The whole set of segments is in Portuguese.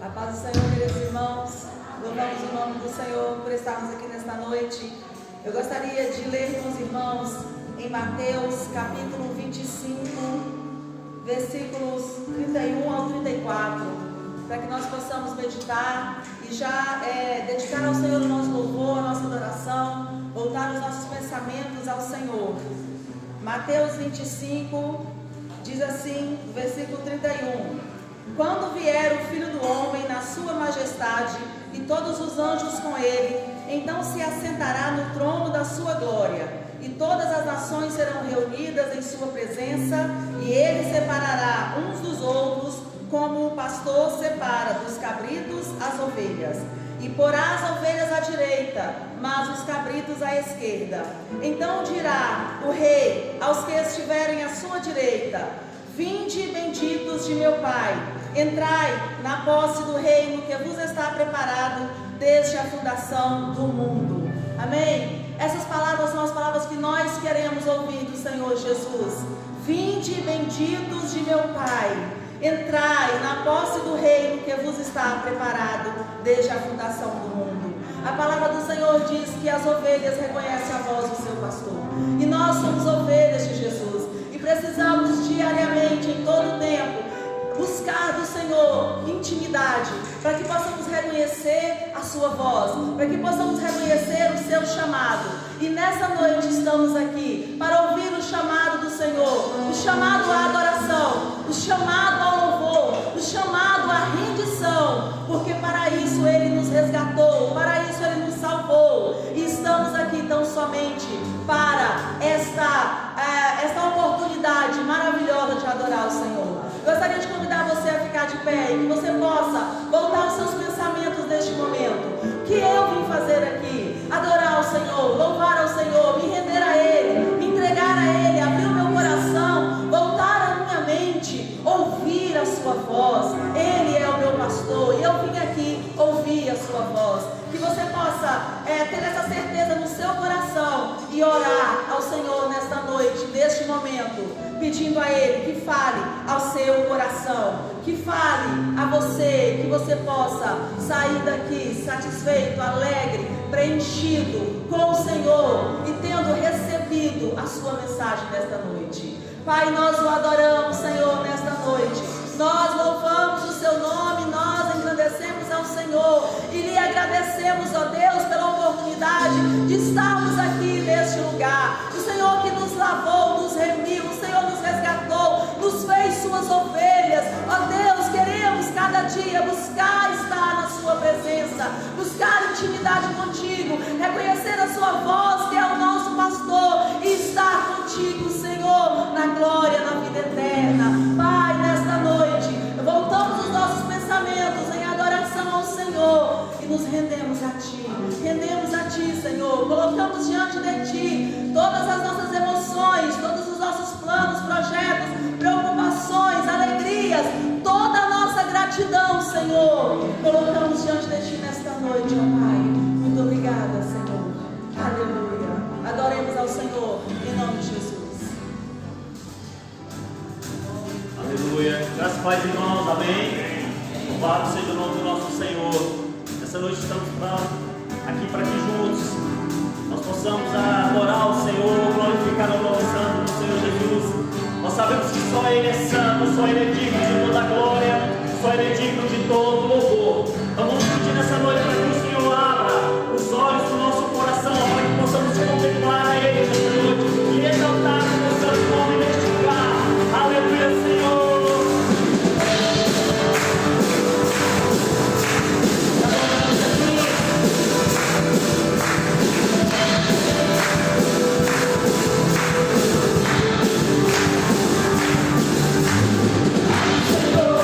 A paz do Senhor, queridos irmãos, louvamos o nome do Senhor por estarmos aqui nesta noite. Eu gostaria de ler com os irmãos em Mateus capítulo 25, versículos 31 ao 34, para que nós possamos meditar e já dedicar ao Senhor o nosso louvor, a nossa adoração, voltar os nossos pensamentos ao Senhor. Mateus 25 diz assim, versículo 31: Quando vier o Filho do Homem na sua majestade e todos os anjos com ele, então se assentará no trono da sua glória, e todas as nações serão reunidas em sua presença, e ele separará uns dos outros, como o pastor separa dos cabritos as ovelhas, e porá as ovelhas à direita, mas os cabritos à esquerda. Então dirá o rei aos que estiverem à sua direita: Vinde, benditos de meu Pai, entrai na posse do reino que vos está preparado desde a fundação do mundo. Amém? Essas palavras são as palavras que nós queremos ouvir do Senhor Jesus. Vinde, benditos de meu Pai, entrai na posse do reino que vos está preparado desde a fundação do mundo. A palavra do Senhor diz que as ovelhas reconhecem a voz do seu pastor, e nós somos ovelhas de Jesus, e precisamos diariamente, em todo o tempo, buscar do Senhor intimidade, para que possamos reconhecer a sua voz, para que possamos reconhecer o seu chamado. E nessa noite estamos aqui para ouvir o chamado do Senhor, o chamado à adoração, o chamado ao louvor, o chamado à rendição, porque para isso Ele nos resgatou, para isso Ele nos salvou, e estamos aqui tão somente para esta oportunidade maravilhosa de adorar o Senhor. Gostaria de convidar você a ficar de pé e que você possa voltar os seus pensamentos neste momento. O que eu vim fazer aqui? Adorar ao Senhor, louvar ao Senhor, me render a Ele, me entregar a Ele, abrir o meu coração, voltar a minha mente, ouvir a sua voz. Ele é o meu pastor e eu vim aqui ouvir a sua voz. Que você possa ter essa certeza no seu coração e orar ao Senhor nesta noite, neste momento, pedindo a Ele que fale ao seu coração, que fale a você, que você possa sair daqui satisfeito, alegre, preenchido com o Senhor e tendo recebido a sua mensagem nesta noite. Pai, nós o adoramos, Senhor, nesta noite. Nós louvamos o seu nome, nós engrandecemos ao Senhor e lhe agradecemos, ó Deus, pela oportunidade de estarmos aqui neste lugar. O Senhor que nos lavou, nos remiu, o Senhor nos resgatou, nos fez suas ovelhas. Ó Deus, queremos cada dia buscar estar na sua presença, buscar intimidade contigo, reconhecer a sua voz, que é o nosso pastor, e estar contigo, Senhor, na glória, na vida eterna. Pai, nesta noite, voltamos os nossos pensamentos em adoração ao Senhor e nos rendemos a Ti, Senhor. Colocamos diante de Ti todas as nossas emoções, todos os nossos planos, projetos, preocupações, alegrias, toda a nossa gratidão, Senhor. Colocamos diante de Ti nesta noite, ó Pai. Muito obrigada, Senhor. Aleluia. Adoremos ao Senhor em nome de Jesus. Aleluia. Graças a Pai, irmãos, amém. Louvado seja o nome do nosso Senhor. Essa noite estamos aqui para que juntos nós possamos adorar o Senhor, glorificar o nome santo do Senhor Jesus. Nós sabemos que só Ele é santo, só Ele é digno de toda glória, só Ele é digno de todo louvor. Então vamos pedir nessa noite para que o Senhor abra os olhos do nosso coração, para que possamos contemplar a Ele nessa noite e exaltar o seu santo nome neste lugar. Aleluia, Senhor. Senhor,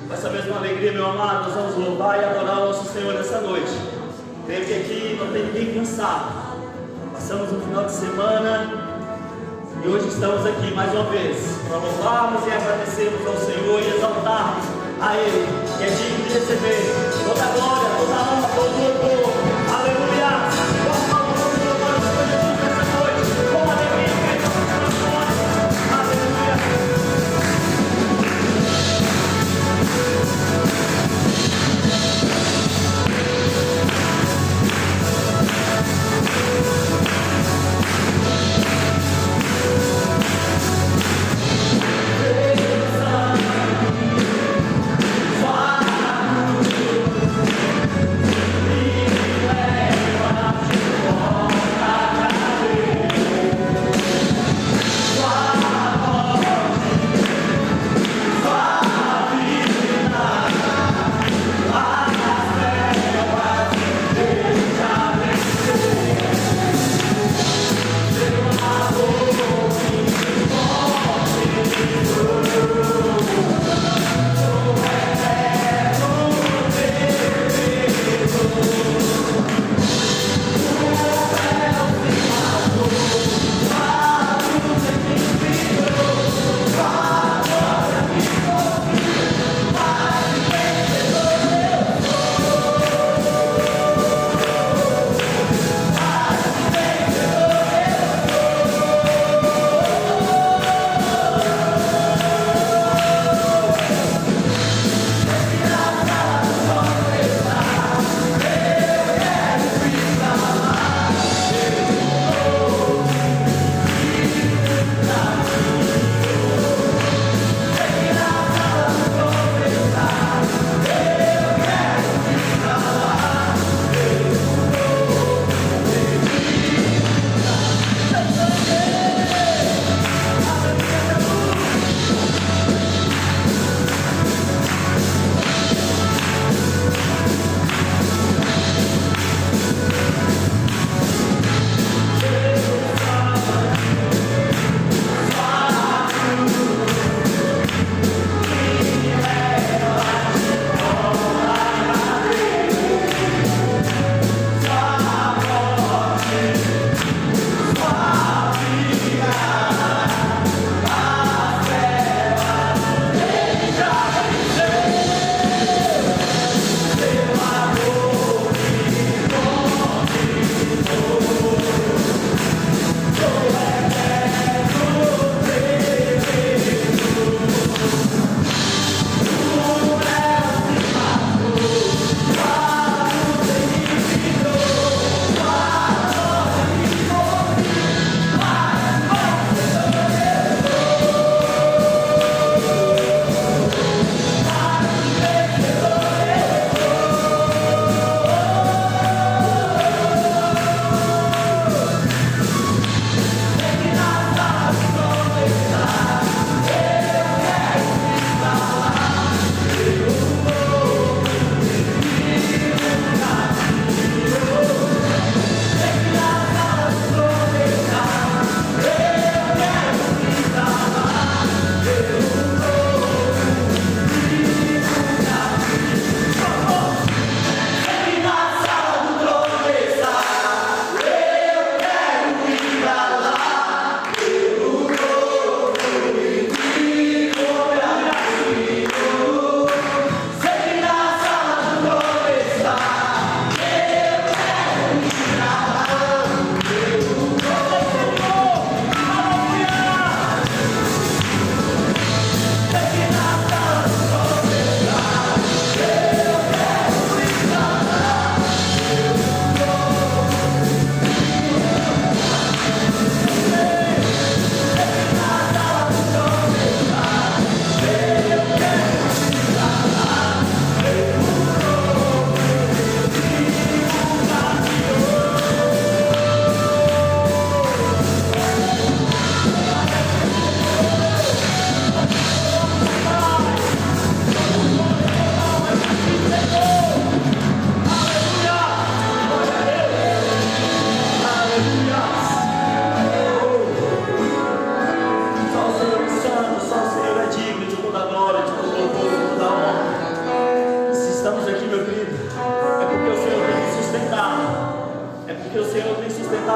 Com essa mesma alegria, meu amado, nós vamos louvar e adorar o nosso Senhor nessa noite. Creio que aqui não tem ninguém cansado. Passamos um final de semana e hoje estamos aqui mais uma vez para louvarmos e agradecermos ao Senhor e exaltarmos a Ele, que é digno de receber toda a glória, toda a honra, todo o louvor. Aleluia! Vamos louvar o Senhor Jesus nessa noite, com alegria que é nosso coração. Aleluia! Faz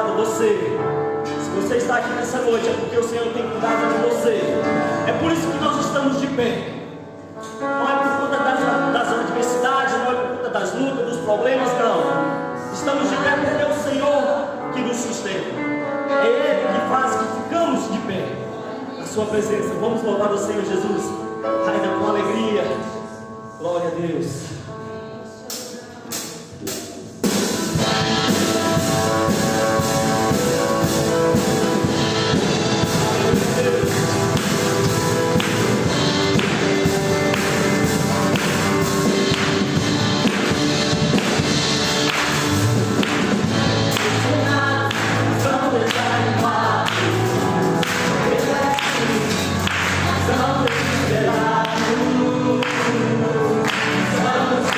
abençoado você. Se você está aqui nessa noite, é porque o Senhor tem cuidado de você. É por isso que nós estamos de pé. Não é por conta das adversidades, não é por conta das lutas, dos problemas, não. Estamos de pé porque é o Senhor que nos sustenta. É Ele que faz que ficamos de pé na sua presença. Vamos louvar o Senhor Jesus ainda com alegria. Glória a Deus. Vamos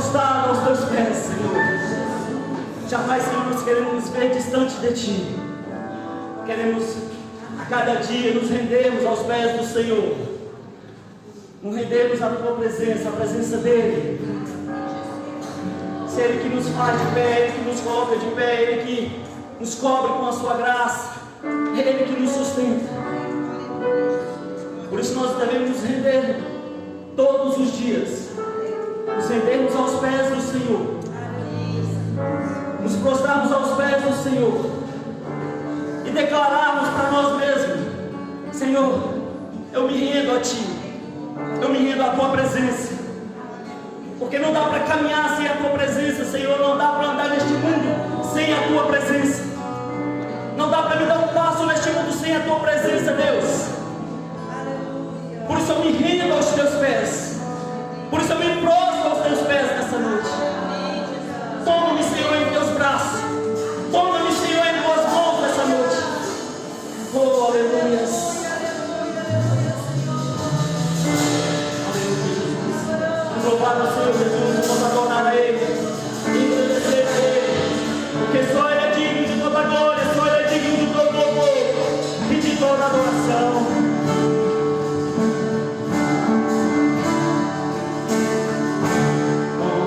prostrado aos teus pés, Senhor. Jamais, Senhor, nós queremos nos ver distante de Ti. Queremos a cada dia nos rendermos aos pés do Senhor. Nos rendermos à Tua presença, à presença dEle. Se Ele que nos faz de pé, Ele que nos coloca de pé, Ele que nos cobre com a Sua graça, Ele que nos sustenta. Por isso nós devemos nos render todos os dias, nos rendermos aos pés do Senhor, nos prostrarmos aos pés do Senhor e declararmos para nós mesmos: Senhor, eu me rendo a Ti, eu me rendo à Tua presença, porque não dá para caminhar sem a Tua presença, Senhor. Não dá para andar neste mundo sem a Tua presença, não dá para me dar um passo neste mundo sem a Tua presença, Deus. Por isso eu me rendo aos Teus pés, por isso eu me prostro aos Teus pés nessa noite. Toma-me, Senhor, em Teus braços, toma-me, Senhor, em Tuas mãos nessa noite. Oh, aleluia. Louvado ao Senhor Jesus, vamos adorar a Ele, engrandecer a Ele, porque só Ele é digno de toda glória, só Ele é digno de todo louvor e de toda adoração. Oh,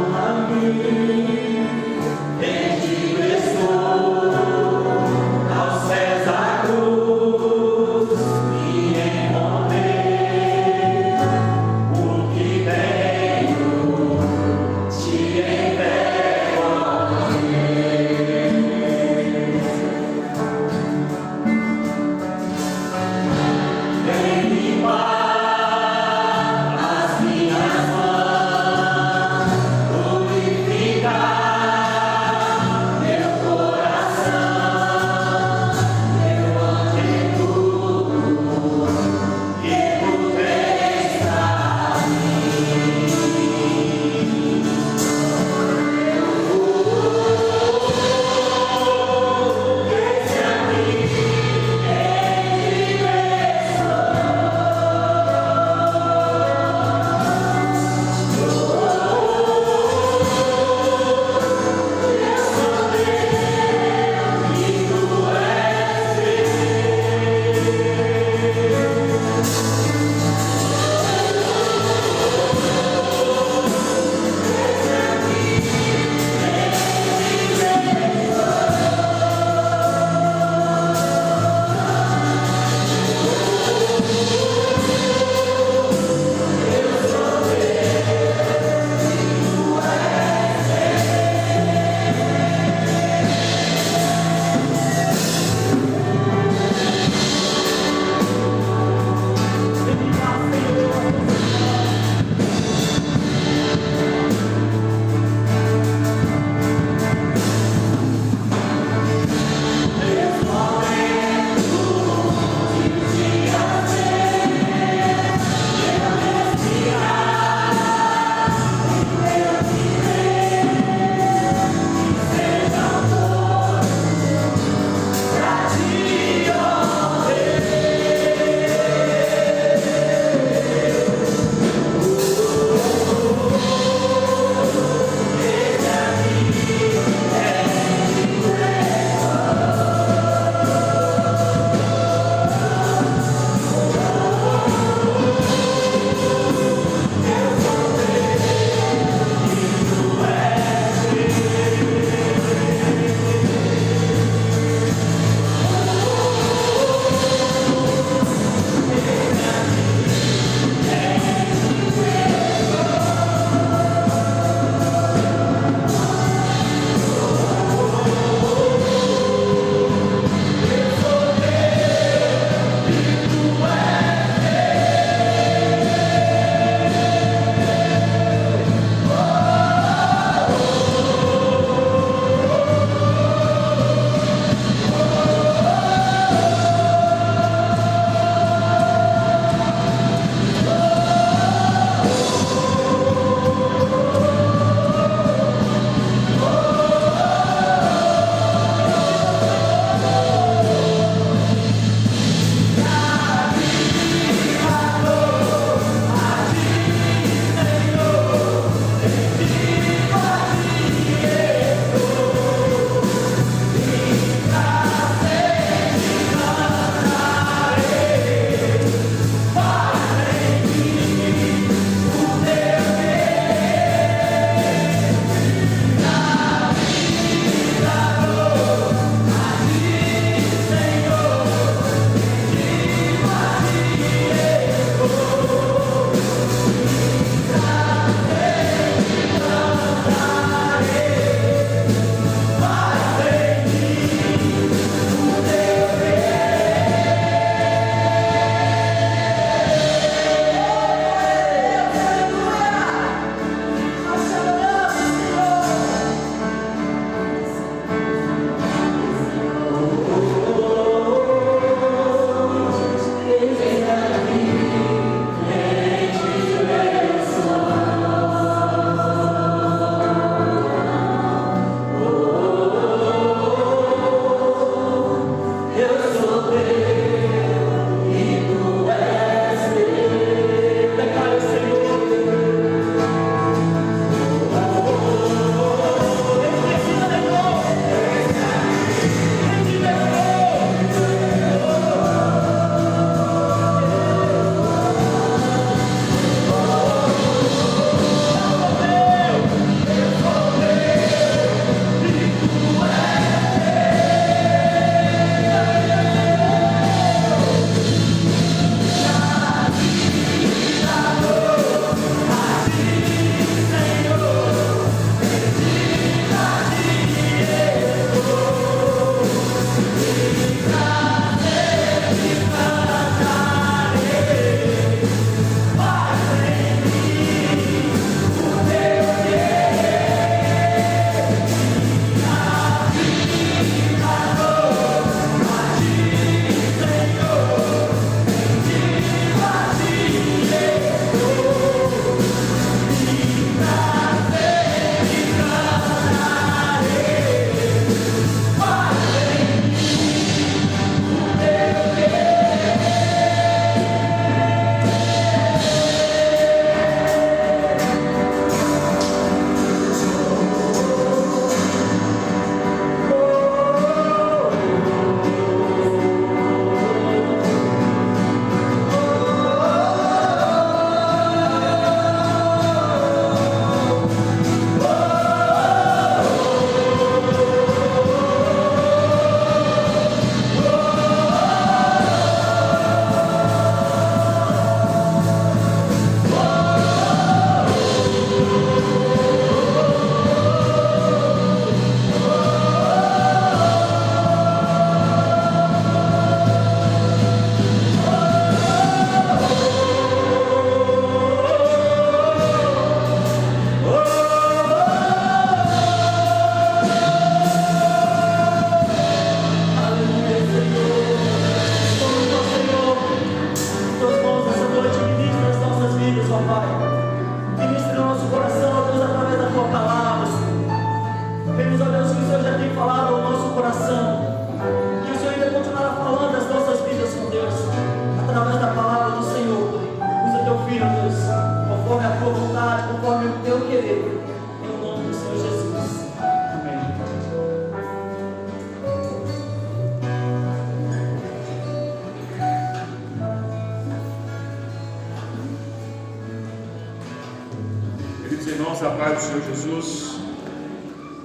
Irmãos, a paz do Senhor Jesus.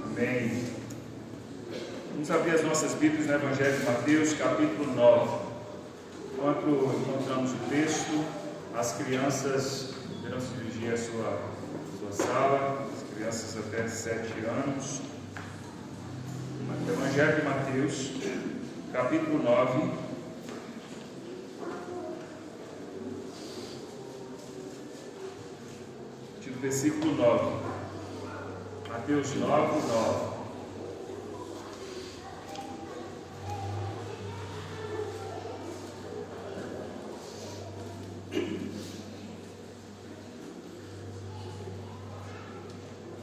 Amém. Vamos abrir as nossas Bíblias no Evangelho de Mateus, capítulo 9. Enquanto encontramos o texto, as crianças poderão se dirigir à sua sala, as crianças até 7 anos. Evangelho de Mateus, capítulo 9. Versículo 9. Mateus 9, 9.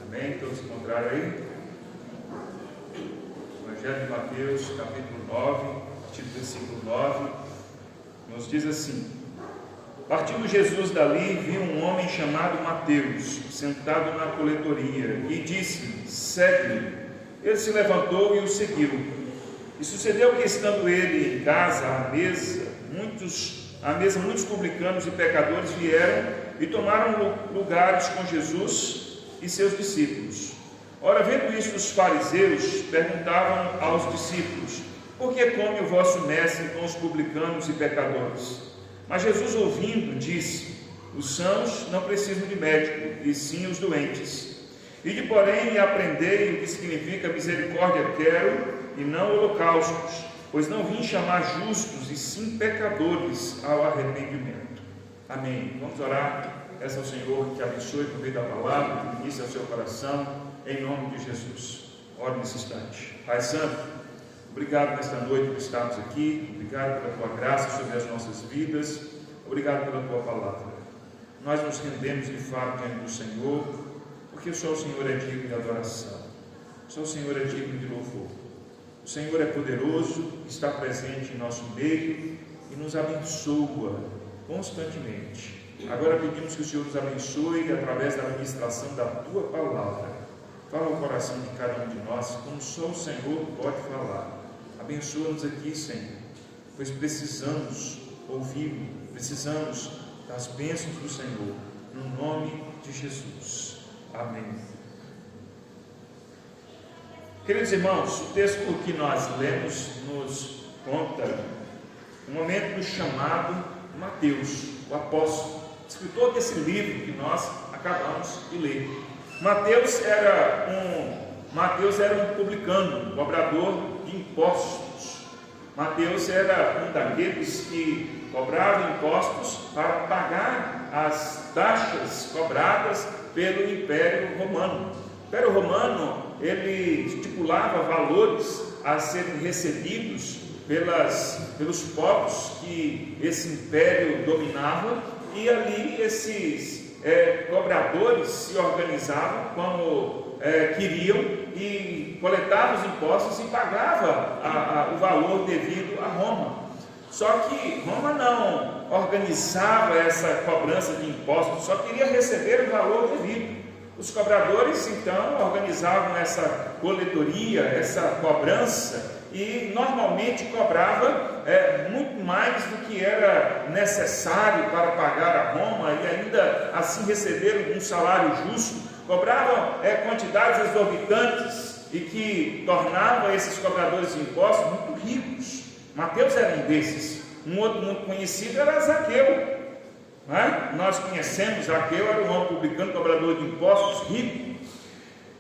Amém? Todos encontraram aí? Evangelho de Mateus, capítulo 9, a partir do versículo 9, nos diz assim: Partindo Jesus dali, viu um homem chamado Mateus, sentado na coletoria, e disse: segue-me. Ele se levantou e o seguiu. E sucedeu que, estando ele em casa, à mesa, muitos publicanos e pecadores vieram e tomaram lugares com Jesus e seus discípulos. Ora, vendo isto, os fariseus perguntavam aos discípulos: por que come o vosso mestre com os publicanos e pecadores? Mas Jesus, ouvindo, disse: os sãos não precisam de médico, e sim os doentes. Ide, porém, e aprendei o que significa misericórdia quero, e não holocaustos, pois não vim chamar justos, e sim pecadores ao arrependimento. Amém. Vamos orar. Peça ao Senhor que abençoe por meio da palavra, que ministre ao seu coração, em nome de Jesus. Ore nesse instante. Pai Santo, obrigado nesta noite por estarmos aqui, obrigado pela Tua graça sobre as nossas vidas, obrigado pela Tua palavra. Nós nos rendemos de fato diante do Senhor, porque só o Senhor é digno de adoração, só o Senhor é digno de louvor. O Senhor é poderoso, está presente em nosso meio e nos abençoa constantemente. Agora pedimos que o Senhor nos abençoe através da ministração da Tua palavra. Fala ao coração de cada um de nós, como só o Senhor pode falar. Abençoa-nos aqui, Senhor, pois precisamos ouvir, precisamos das bênçãos do Senhor, no nome de Jesus. Amém. Queridos irmãos, o texto que nós lemos nos conta o momento do chamado Mateus, o apóstolo, escritor desse livro que nós acabamos de ler. Mateus era um publicano, um cobrador de impostos. Mateus era um daqueles que cobrava impostos para pagar as taxas cobradas pelo Império Romano. O Império Romano, ele estipulava valores a serem recebidos pelos povos que esse império dominava, e ali esses cobradores se organizavam como queriam e coletavam os impostos e pagavam o valor devido a Roma. Só que Roma não organizava essa cobrança de impostos, só queria receber o valor devido. Os cobradores então organizavam essa coletoria, essa cobrança, e normalmente cobrava muito mais do que era necessário para pagar a Roma e ainda assim receber um salário justo. Cobravam quantidades exorbitantes e que tornavam esses cobradores de impostos muito ricos. Mateus era um desses. Um outro muito conhecido era Zaqueu. Nós conhecemos Zaqueu, era um homem publicano, cobrador de impostos, rico.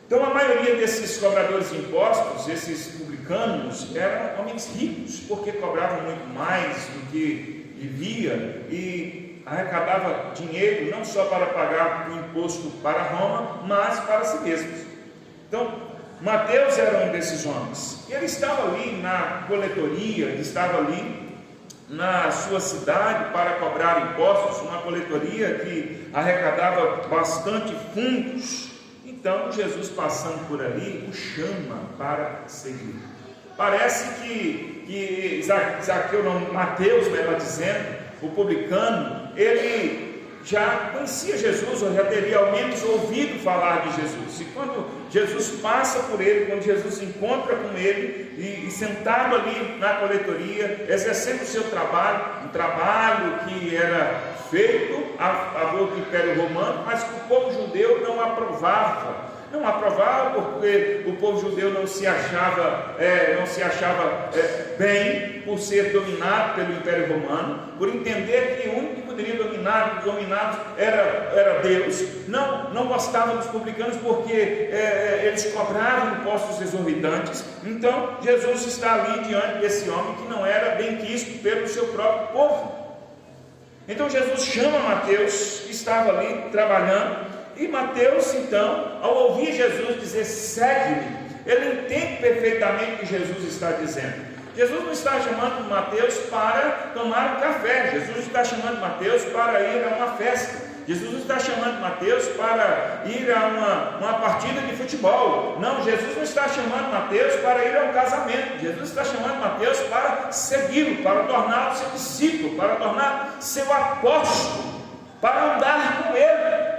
Então a maioria desses cobradores de impostos, esses publicanos, eram homens ricos, porque cobravam muito mais do que devia e arrecadava dinheiro não só para pagar o imposto para Roma, mas para si mesmos. Então Mateus era um desses homens, e ele estava ali na coletoria, ele estava ali na sua cidade para cobrar impostos, uma coletoria que arrecadava bastante fundos. Então Jesus, passando por ali, o chama para seguir. Parece que Zaqueu, não, Mateus, melhor dizendo, o publicano, ele já conhecia Jesus, ou já teria ao menos ouvido falar de Jesus. E quando Jesus passa por ele, quando Jesus se encontra com ele, e sentado ali na coletoria, exercendo o seu trabalho, um trabalho que era feito a favor do Império Romano, mas que o povo judeu não aprovava. Não aprovava porque o povo judeu não se achava bem por ser dominado pelo Império Romano, por entender que o único que poderia dominar era Deus. Não gostavam dos publicanos porque eles cobravam impostos exorbitantes. Então Jesus está ali diante desse homem que não era bem quisto pelo seu próprio povo. Então Jesus chama Mateus, que estava ali trabalhando. E Mateus, então, ao ouvir Jesus dizer, segue-me, ele entende perfeitamente o que Jesus está dizendo. Jesus não está chamando Mateus para tomar um café, Jesus está chamando Mateus para ir a uma festa, Jesus não está chamando Mateus para ir a uma partida de futebol. Não, Jesus não está chamando Mateus para ir a um casamento. Jesus está chamando Mateus para segui-lo, para torná-lo seu discípulo, para tornar seu apóstolo, para andar com ele.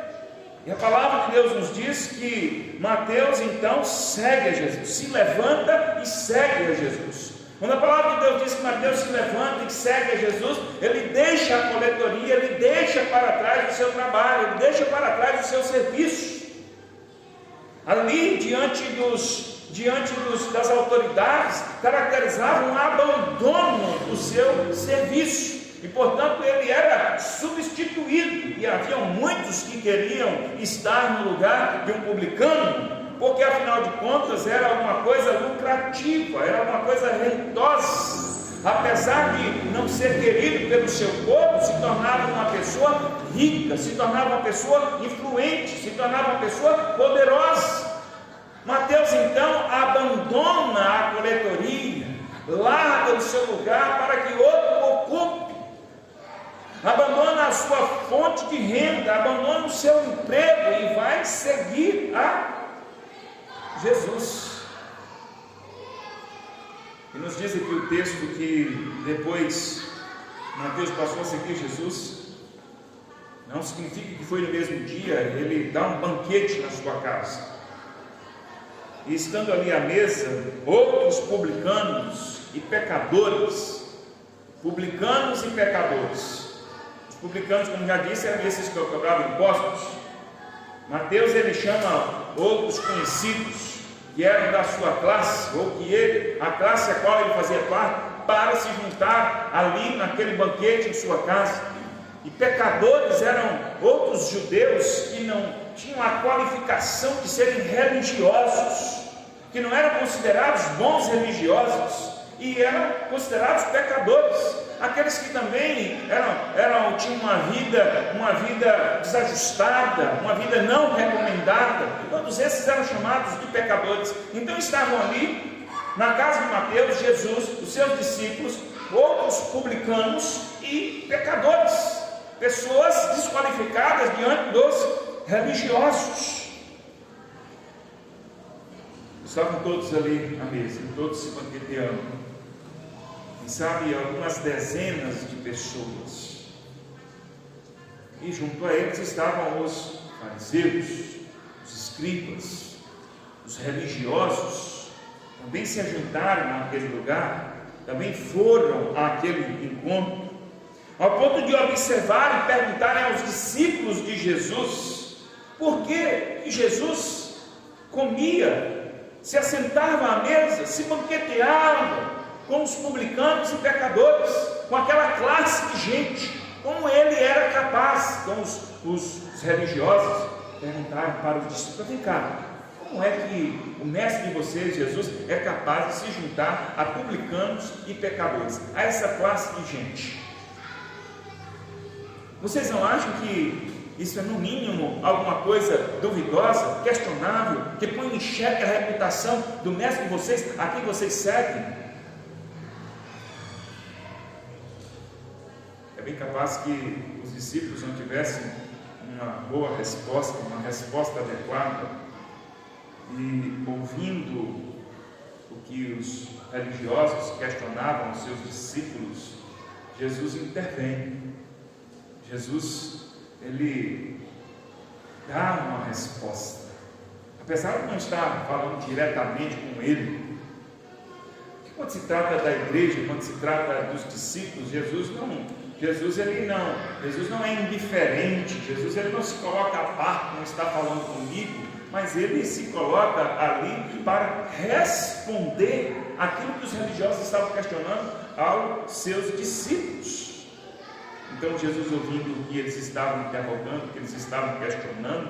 E a palavra de Deus nos diz que Mateus então segue a Jesus, se levanta e segue a Jesus. Quando a palavra de Deus diz que Mateus se levanta e segue a Jesus, ele deixa a coletoria, ele deixa para trás o seu trabalho, ele deixa para trás o seu serviço. Ali diante das autoridades, caracterizava um abandono do seu serviço. E portanto ele era substituído, e havia muitos que queriam estar no lugar de um publicano, porque afinal de contas era uma coisa lucrativa, era uma coisa rentosa. Apesar de não ser querido pelo seu povo, se tornava uma pessoa rica, se tornava uma pessoa influente, se tornava uma pessoa poderosa. Mateus então abandona a coletoria, larga o seu lugar para que outro ocupe. Abandona a sua fonte de renda, abandona o seu emprego e vai seguir a Jesus. E nos diz aqui o texto que depois Mateus passou a seguir Jesus. Não significa que foi no mesmo dia, ele dá um banquete na sua casa. E estando ali à mesa, outros publicanos e pecadores. Publicanos e pecadores. Publicanos, como já disse, eram esses que cobravam impostos. Mateus ele chama outros conhecidos que eram da sua classe, ou que a classe a qual ele fazia parte, para se juntar ali naquele banquete em sua casa. E pecadores eram outros judeus que não tinham a qualificação de serem religiosos, que não eram considerados bons religiosos e eram considerados pecadores. Aqueles que também tinham uma vida desajustada, uma vida não recomendada, todos esses eram chamados de pecadores. Então estavam ali na casa de Mateus, Jesus, os seus discípulos, outros publicanos e pecadores, pessoas desqualificadas diante dos religiosos. Estavam todos ali à mesa, todos se banqueteando. E sabe, algumas dezenas de pessoas. E junto a eles estavam os fariseus, os escribas, os religiosos. Também se ajuntaram naquele lugar, também foram àquele encontro, ao ponto de observar e perguntarem aos discípulos de Jesus por que Jesus comia, se assentava à mesa, se banqueteava com os publicanos e pecadores, com aquela classe de gente, como ele era capaz. Então os religiosos perguntaram para os discípulos: vem cá, como é que o mestre de vocês, Jesus, é capaz de se juntar a publicanos e pecadores, a essa classe de gente? Vocês não acham que isso é no mínimo alguma coisa duvidosa, questionável, que põe em xeque a reputação do mestre de vocês, a quem vocês seguem? É bem capaz que os discípulos não tivessem uma boa resposta, uma resposta adequada, e ouvindo o que os religiosos questionavam os seus discípulos, Jesus intervém. Jesus, ele dá uma resposta, apesar de não estar falando diretamente com ele. Quando se trata da igreja, quando se trata dos discípulos, Jesus Jesus não é indiferente. Jesus ele não se coloca a parte, não está falando comigo, mas ele se coloca ali para responder aquilo que os religiosos estavam questionando aos seus discípulos. Então Jesus, ouvindo o que eles estavam interrogando, o que eles estavam questionando,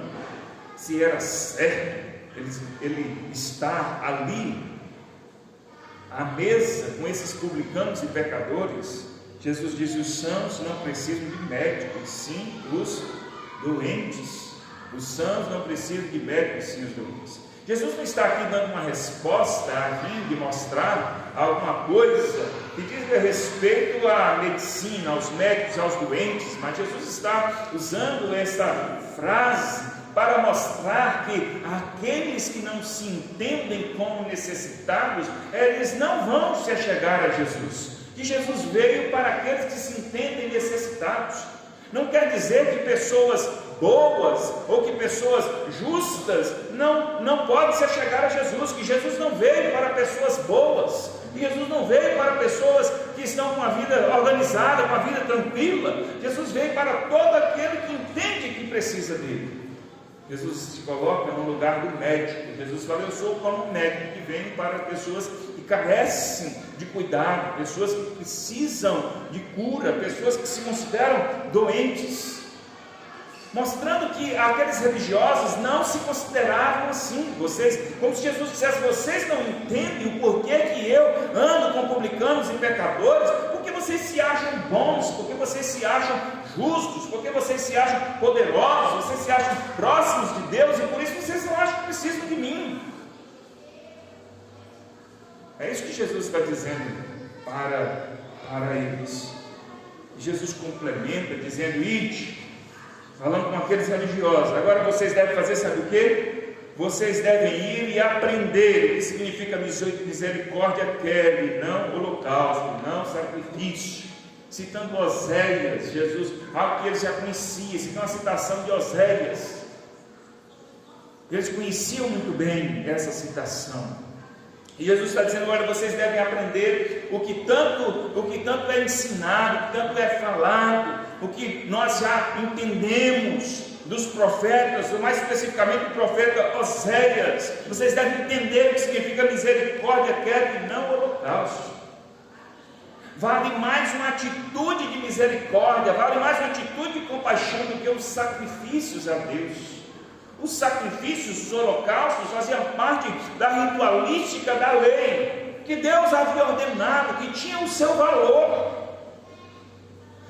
se era certo ele estar ali à mesa com esses publicanos e pecadores, Jesus diz: os sãos não precisam de médicos, sim os doentes. Os sãos não precisam de médicos, sim os doentes. Jesus não está aqui dando uma resposta, a fim de mostrar alguma coisa que diz respeito à medicina, aos médicos, aos doentes, mas Jesus está usando essa frase para mostrar que aqueles que não se entendem como necessitados, eles não vão se achegar a Jesus. Que Jesus veio para aqueles que se entendem necessitados. Não quer dizer que pessoas boas ou que pessoas justas não podem se achegar a Jesus, que Jesus não veio para pessoas boas, que Jesus não veio para pessoas que estão com a vida organizada, com a vida tranquila. Jesus veio para todo aquele que entende que precisa dele. Jesus se coloca no lugar do médico. Jesus fala: eu sou como um médico que vem para pessoas que carecem de cuidado, pessoas que precisam de cura, pessoas que se consideram doentes, mostrando que aqueles religiosos não se consideravam assim. Como se Jesus dissesse: vocês não entendem o porquê que eu ando com publicanos e pecadores, porque vocês se acham bons, porque vocês se acham justos, porque vocês se acham poderosos, vocês se acham próximos de Deus, e por isso vocês não acham que precisam de mim. É isso que Jesus está dizendo para eles. E Jesus complementa dizendo: ide, falando com aqueles religiosos, agora vocês devem fazer, sabe o que? Vocês devem ir e aprender o que significa misericórdia, quer, não holocausto, não sacrifício. Citando Oséias, Jesus, algo que eles já conheciam, isso é uma citação de Oséias. Eles conheciam muito bem essa citação. E Jesus está dizendo: agora vocês devem aprender o que tanto é ensinado, o que tanto é falado, o que nós já entendemos dos profetas, ou mais especificamente do profeta Oséias. Vocês devem entender o que significa misericórdia, quer e não holocausto. Vale mais uma atitude de misericórdia, vale mais uma atitude de compaixão do que os sacrifícios a Deus. Os sacrifícios, os holocaustos, faziam parte da ritualística da lei, que Deus havia ordenado, que tinha o seu valor,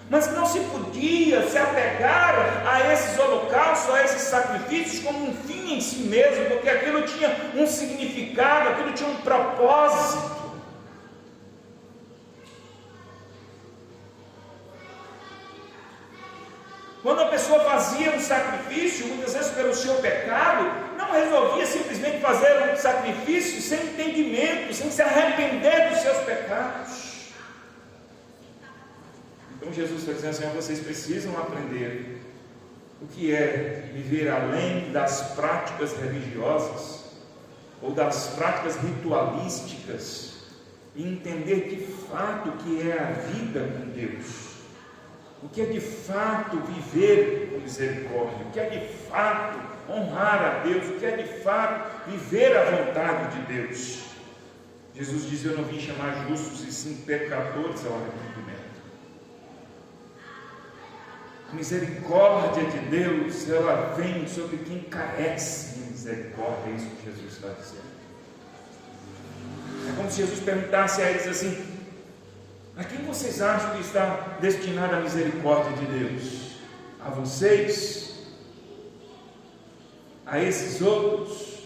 mas que não se podia se apegar a esses holocaustos, a esses sacrifícios como um fim em si mesmo, porque aquilo tinha um significado, aquilo tinha um propósito. Quando a pessoa fazia um sacrifício, muitas vezes pelo seu pecado, não resolvia simplesmente fazer um sacrifício sem entendimento, sem se arrepender dos seus pecados. Então Jesus está dizendo assim: vocês precisam aprender o que é viver além das práticas religiosas ou das práticas ritualísticas e entender de fato o que é a vida com Deus. O que é de fato viver com misericórdia, o que é de fato honrar a Deus, o que é de fato viver a vontade de Deus. Jesus diz: eu não vim chamar justos e sim pecadores ao arrependimento. A misericórdia de Deus, ela vem sobre quem carece de misericórdia. É isso que Jesus está dizendo. É como se Jesus perguntasse a eles assim: a quem vocês acham que está destinada a misericórdia de Deus? A vocês? A esses outros?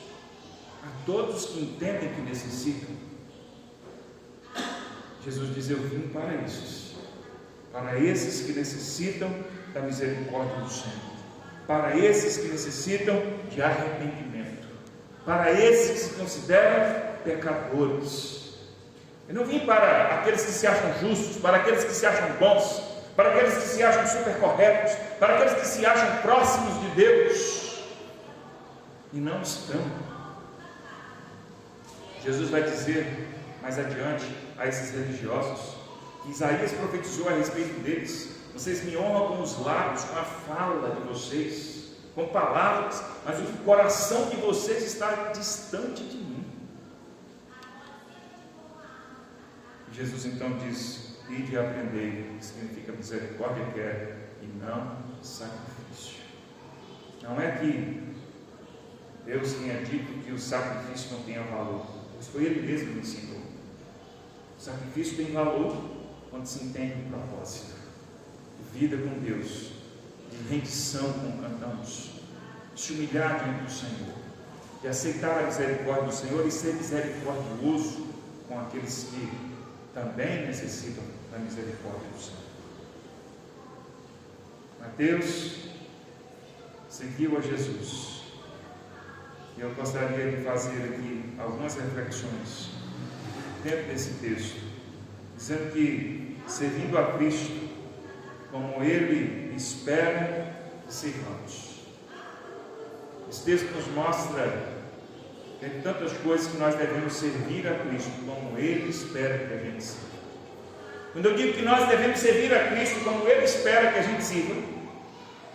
A todos que entendem que necessitam? Jesus diz: eu vim para esses que necessitam da misericórdia do Senhor, para esses que necessitam de arrependimento, para esses que se consideram pecadores. Eu não vim para aqueles que se acham justos, para aqueles que se acham bons, para aqueles que se acham super corretos, para aqueles que se acham próximos de Deus e não estão. Jesus vai dizer mais adiante a esses religiosos que Isaías profetizou a respeito deles, Vocês me honram com os lábios, com a fala de vocês, com palavras, mas o coração de vocês está distante de mim. Jesus então diz: ide e aprendei, que significa misericórdia quero, e não sacrifício. Não é que Deus tenha dito que o sacrifício não tenha valor, mas foi Ele mesmo que ensinou. O sacrifício tem valor quando se entende o propósito de vida com Deus, de rendição, como cantamos, de se humilhar diante do Senhor, de aceitar a misericórdia do Senhor e ser misericordioso com aqueles que também necessitam da misericórdia do Senhor. Mateus seguiu a Jesus, e eu gostaria de fazer aqui algumas reflexões dentro desse texto, dizendo que, servindo a Cristo como Ele espera que sirvamos. Esse texto nos mostra que tem tantas coisas que nós devemos servir a Cristo como Ele espera que a gente sirva. Quando eu digo que nós devemos servir a Cristo como Ele espera que a gente sirva,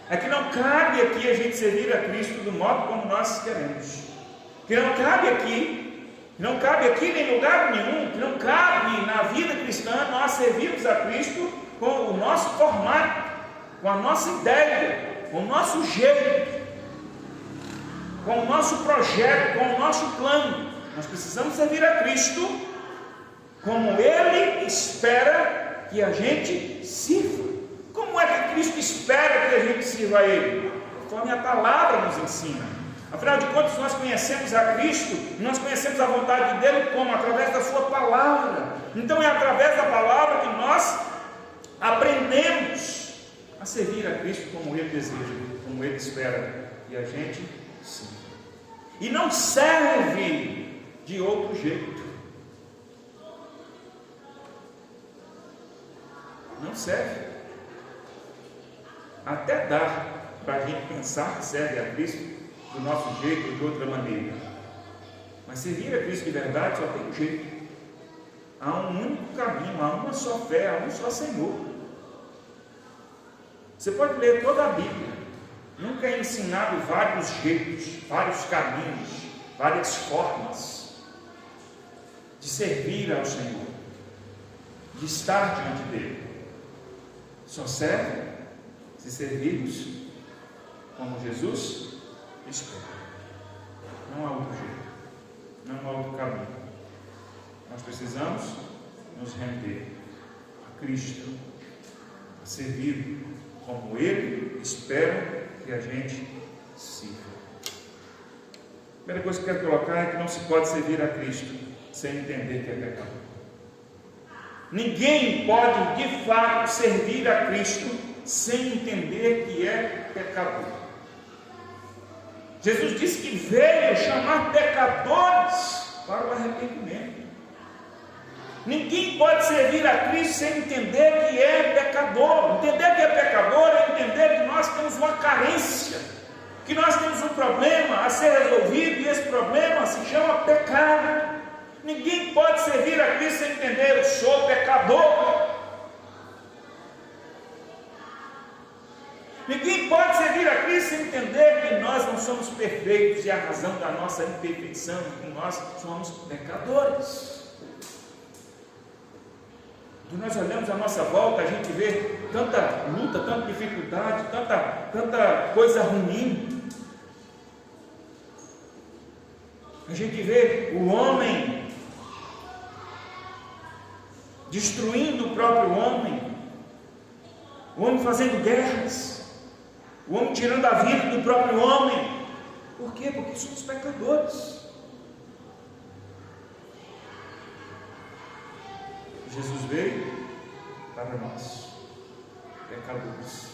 é que não cabe aqui a gente servir a Cristo do modo como nós queremos. Que não cabe aqui em lugar nenhum, que não cabe na vida cristã nós servirmos a Cristo com o nosso formato, com a nossa ideia, com o nosso jeito, com o nosso projeto, com o nosso plano. Nós precisamos servir a Cristo como Ele espera que a gente sirva. Como é que Cristo espera que a gente sirva a Ele? Conforme a palavra nos ensina. Afinal de contas, nós conhecemos a Cristo, nós conhecemos a vontade dEle como? Através da sua palavra. Então é através da palavra que nós aprendemos a servir a Cristo como Ele deseja, como Ele espera que a gente sirva. E não serve de outro jeito. Não serve. Até dá para a gente pensar que serve a Cristo do nosso jeito ou de outra maneira. Mas servir a Cristo de verdade só tem um jeito. Há um único caminho, há uma só fé, há um só Senhor. Você pode ler toda a Bíblia. Nunca é ensinado vários jeitos, vários caminhos, várias formas de servir ao Senhor, de estar diante dEle. Só serve se servirmos como Jesus espera. Não há outro jeito, não há outro caminho. Nós precisamos nos render a Cristo, a servir como Ele espera que a gente sirva. A primeira coisa que eu quero colocar é que não se pode servir a Cristo sem entender que é pecador. Ninguém pode de fato servir a Cristo sem entender que é pecador. Jesus disse que veio chamar pecadores para o arrependimento. Ninguém pode servir a Cristo sem entender que é pecador. Entender que é pecador é entender que nós temos uma carência, que nós temos um problema a ser resolvido, e esse problema se chama pecado. Ninguém pode servir a Cristo sem entender: eu sou pecador. Ninguém pode servir a Cristo sem entender que nós não somos perfeitos, e a razão da nossa imperfeição é que nós somos pecadores. Quando nós olhamos à nossa volta, a gente vê tanta luta, tanta dificuldade, tanta coisa ruim. A gente vê o homem destruindo o próprio homem, o homem fazendo guerras, o homem tirando a vida do próprio homem. Por quê? Porque somos pecadores. Jesus veio para nós, pecadores.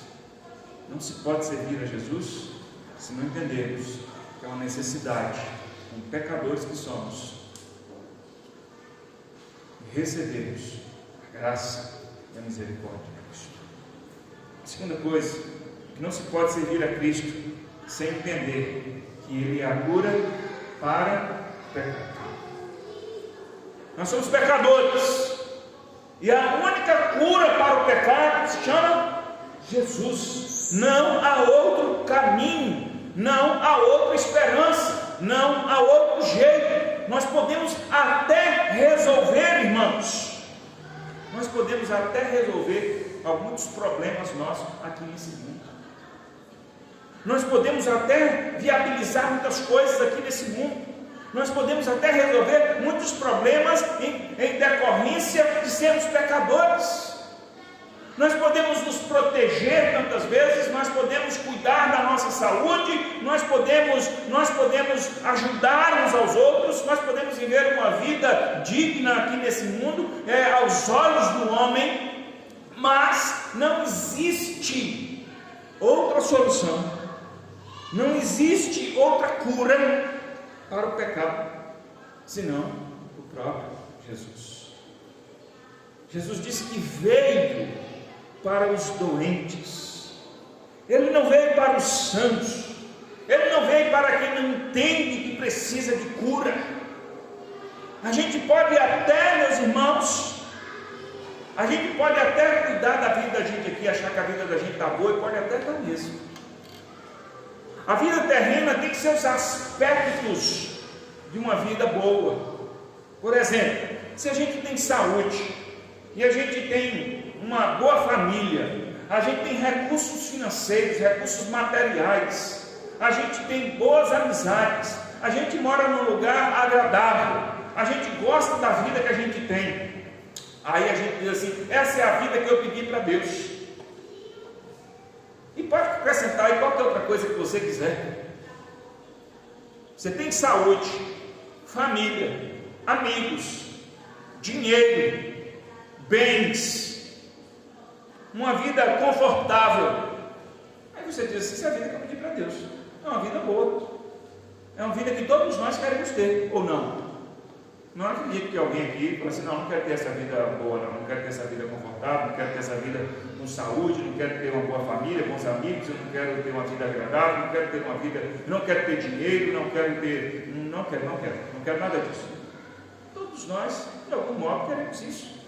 Não se pode servir a Jesus se não entendermos que é uma necessidade, como pecadores que somos, recebermos a graça e a misericórdia de Cristo. A segunda coisa, que não se pode servir a Cristo sem entender que Ele é a cura para o pecado. Nós somos pecadores, e a única cura para o pecado se chama Jesus. Não há outro caminho, não há outra esperança, não há outro jeito. Nós podemos até resolver, irmãos, nós podemos até resolver alguns problemas nossos aqui nesse mundo. Nós podemos até viabilizar muitas coisas aqui nesse mundo. Nós podemos até resolver muitos problemas em decorrência de sermos pecadores. Nós podemos nos proteger tantas vezes, nós podemos cuidar da nossa saúde, nós podemos ajudar uns aos outros, nós podemos viver uma vida digna aqui nesse mundo, aos olhos do homem, mas não existe outra solução, não existe outra cura para o pecado, senão o próprio Jesus. Jesus disse que veio para os doentes, Ele não veio para os santos, Ele não veio para quem não entende que precisa de cura. A gente pode até, meus irmãos, a gente pode até cuidar da vida da gente aqui, achar que a vida da gente está boa, e pode até estar mesmo. A vida terrena tem seus aspectos de uma vida boa. Por exemplo, se a gente tem saúde, e a gente tem uma boa família, a gente tem recursos financeiros, recursos materiais, a gente tem boas amizades, a gente mora num lugar agradável, a gente gosta da vida que a gente tem, aí a gente diz assim: essa é a vida que eu pedi para Deus. E pode acrescentar aí qualquer outra coisa que você quiser. Você tem saúde, família, amigos, dinheiro, bens, uma vida confortável. Aí você diz assim: essa é a vida que eu pedi para Deus. É uma vida boa, é uma vida que todos nós queremos ter, ou não? Não acredito que alguém aqui fale assim: não quero ter essa vida boa, não quero ter essa vida confortável, não quero ter essa vida com saúde, não quero ter uma boa família, bons amigos, eu não quero ter uma vida agradável, não quero ter uma vida, não quero ter dinheiro, não quero nada disso. Todos nós, de algum modo, queremos isso.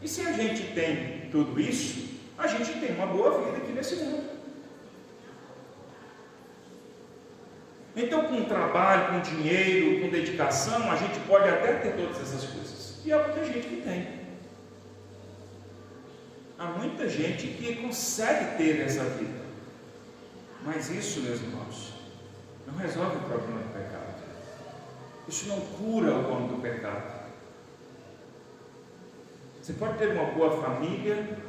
E se a gente tem tudo isso, a gente tem uma boa vida aqui nesse mundo. Então, com trabalho, com dinheiro, com dedicação, a gente pode até ter todas essas coisas. E há muita gente que tem. Há muita gente que consegue ter essa vida. Mas isso, meus irmãos, não resolve o problema do pecado. Isso não cura o homem do pecado. Você pode ter uma boa família,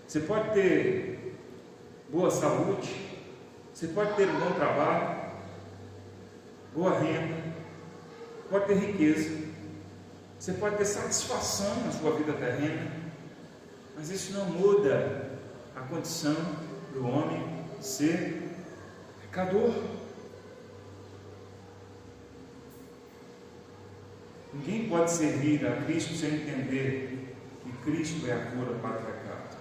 você pode ter boa saúde, você pode ter um bom trabalho, boa renda, pode ter riqueza, você pode ter satisfação na sua vida terrena, mas isso não muda a condição do homem ser pecador. Ninguém pode servir a Cristo sem entender que Cristo é a cura para o pecado.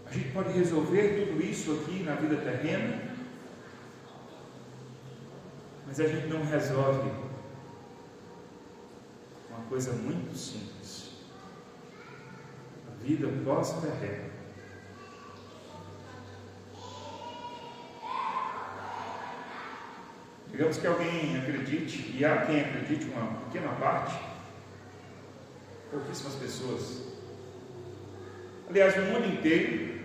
A gente pode resolver tudo isso aqui na vida terrena, mas a gente não resolve uma coisa muito simples: a vida pós-terrena. Digamos que alguém acredite, e há quem acredite, uma pequena parte, pouquíssimas pessoas, aliás, no mundo inteiro,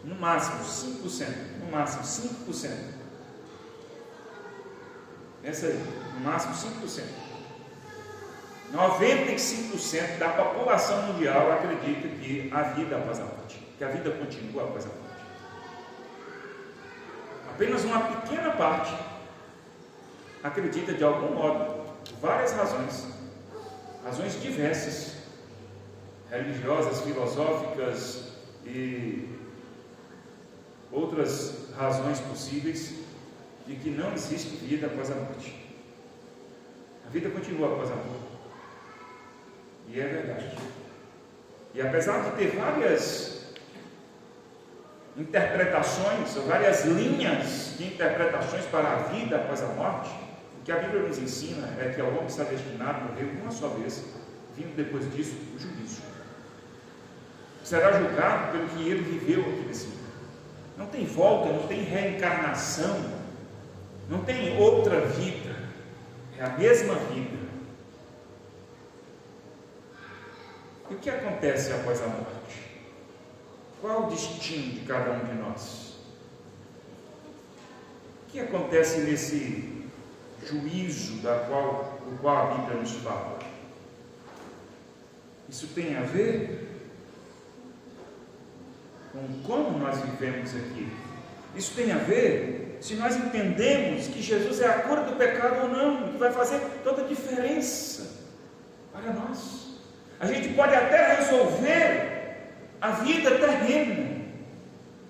no máximo 5%, pensa aí, no máximo 5%, 95% da população mundial acredita que há vida após a morte, que a vida continua após a morte. Apenas uma pequena parte acredita de algum modo, por várias razões diversas, religiosas, filosóficas e outras razões possíveis, de que não existe vida após a morte. A vida continua após a morte. E é verdade. E apesar de ter várias interpretações, ou várias linhas de interpretações para a vida após a morte, que a Bíblia nos ensina é que ao homem está destinado a morrer uma só vez, vindo depois disso o juízo. Será julgado pelo que ele viveu aqui nesse mundo. Não tem volta, não tem reencarnação, não tem outra vida, é a mesma vida. E o que acontece após a morte? Qual é o destino de cada um de nós? O que acontece nesse juízo do qual a Bíblia nos fala? Isso tem a ver com como nós vivemos aqui. Isso tem a ver se nós entendemos que Jesus é a cura do pecado ou não, que vai fazer toda a diferença para nós. A gente pode até resolver a vida terrena,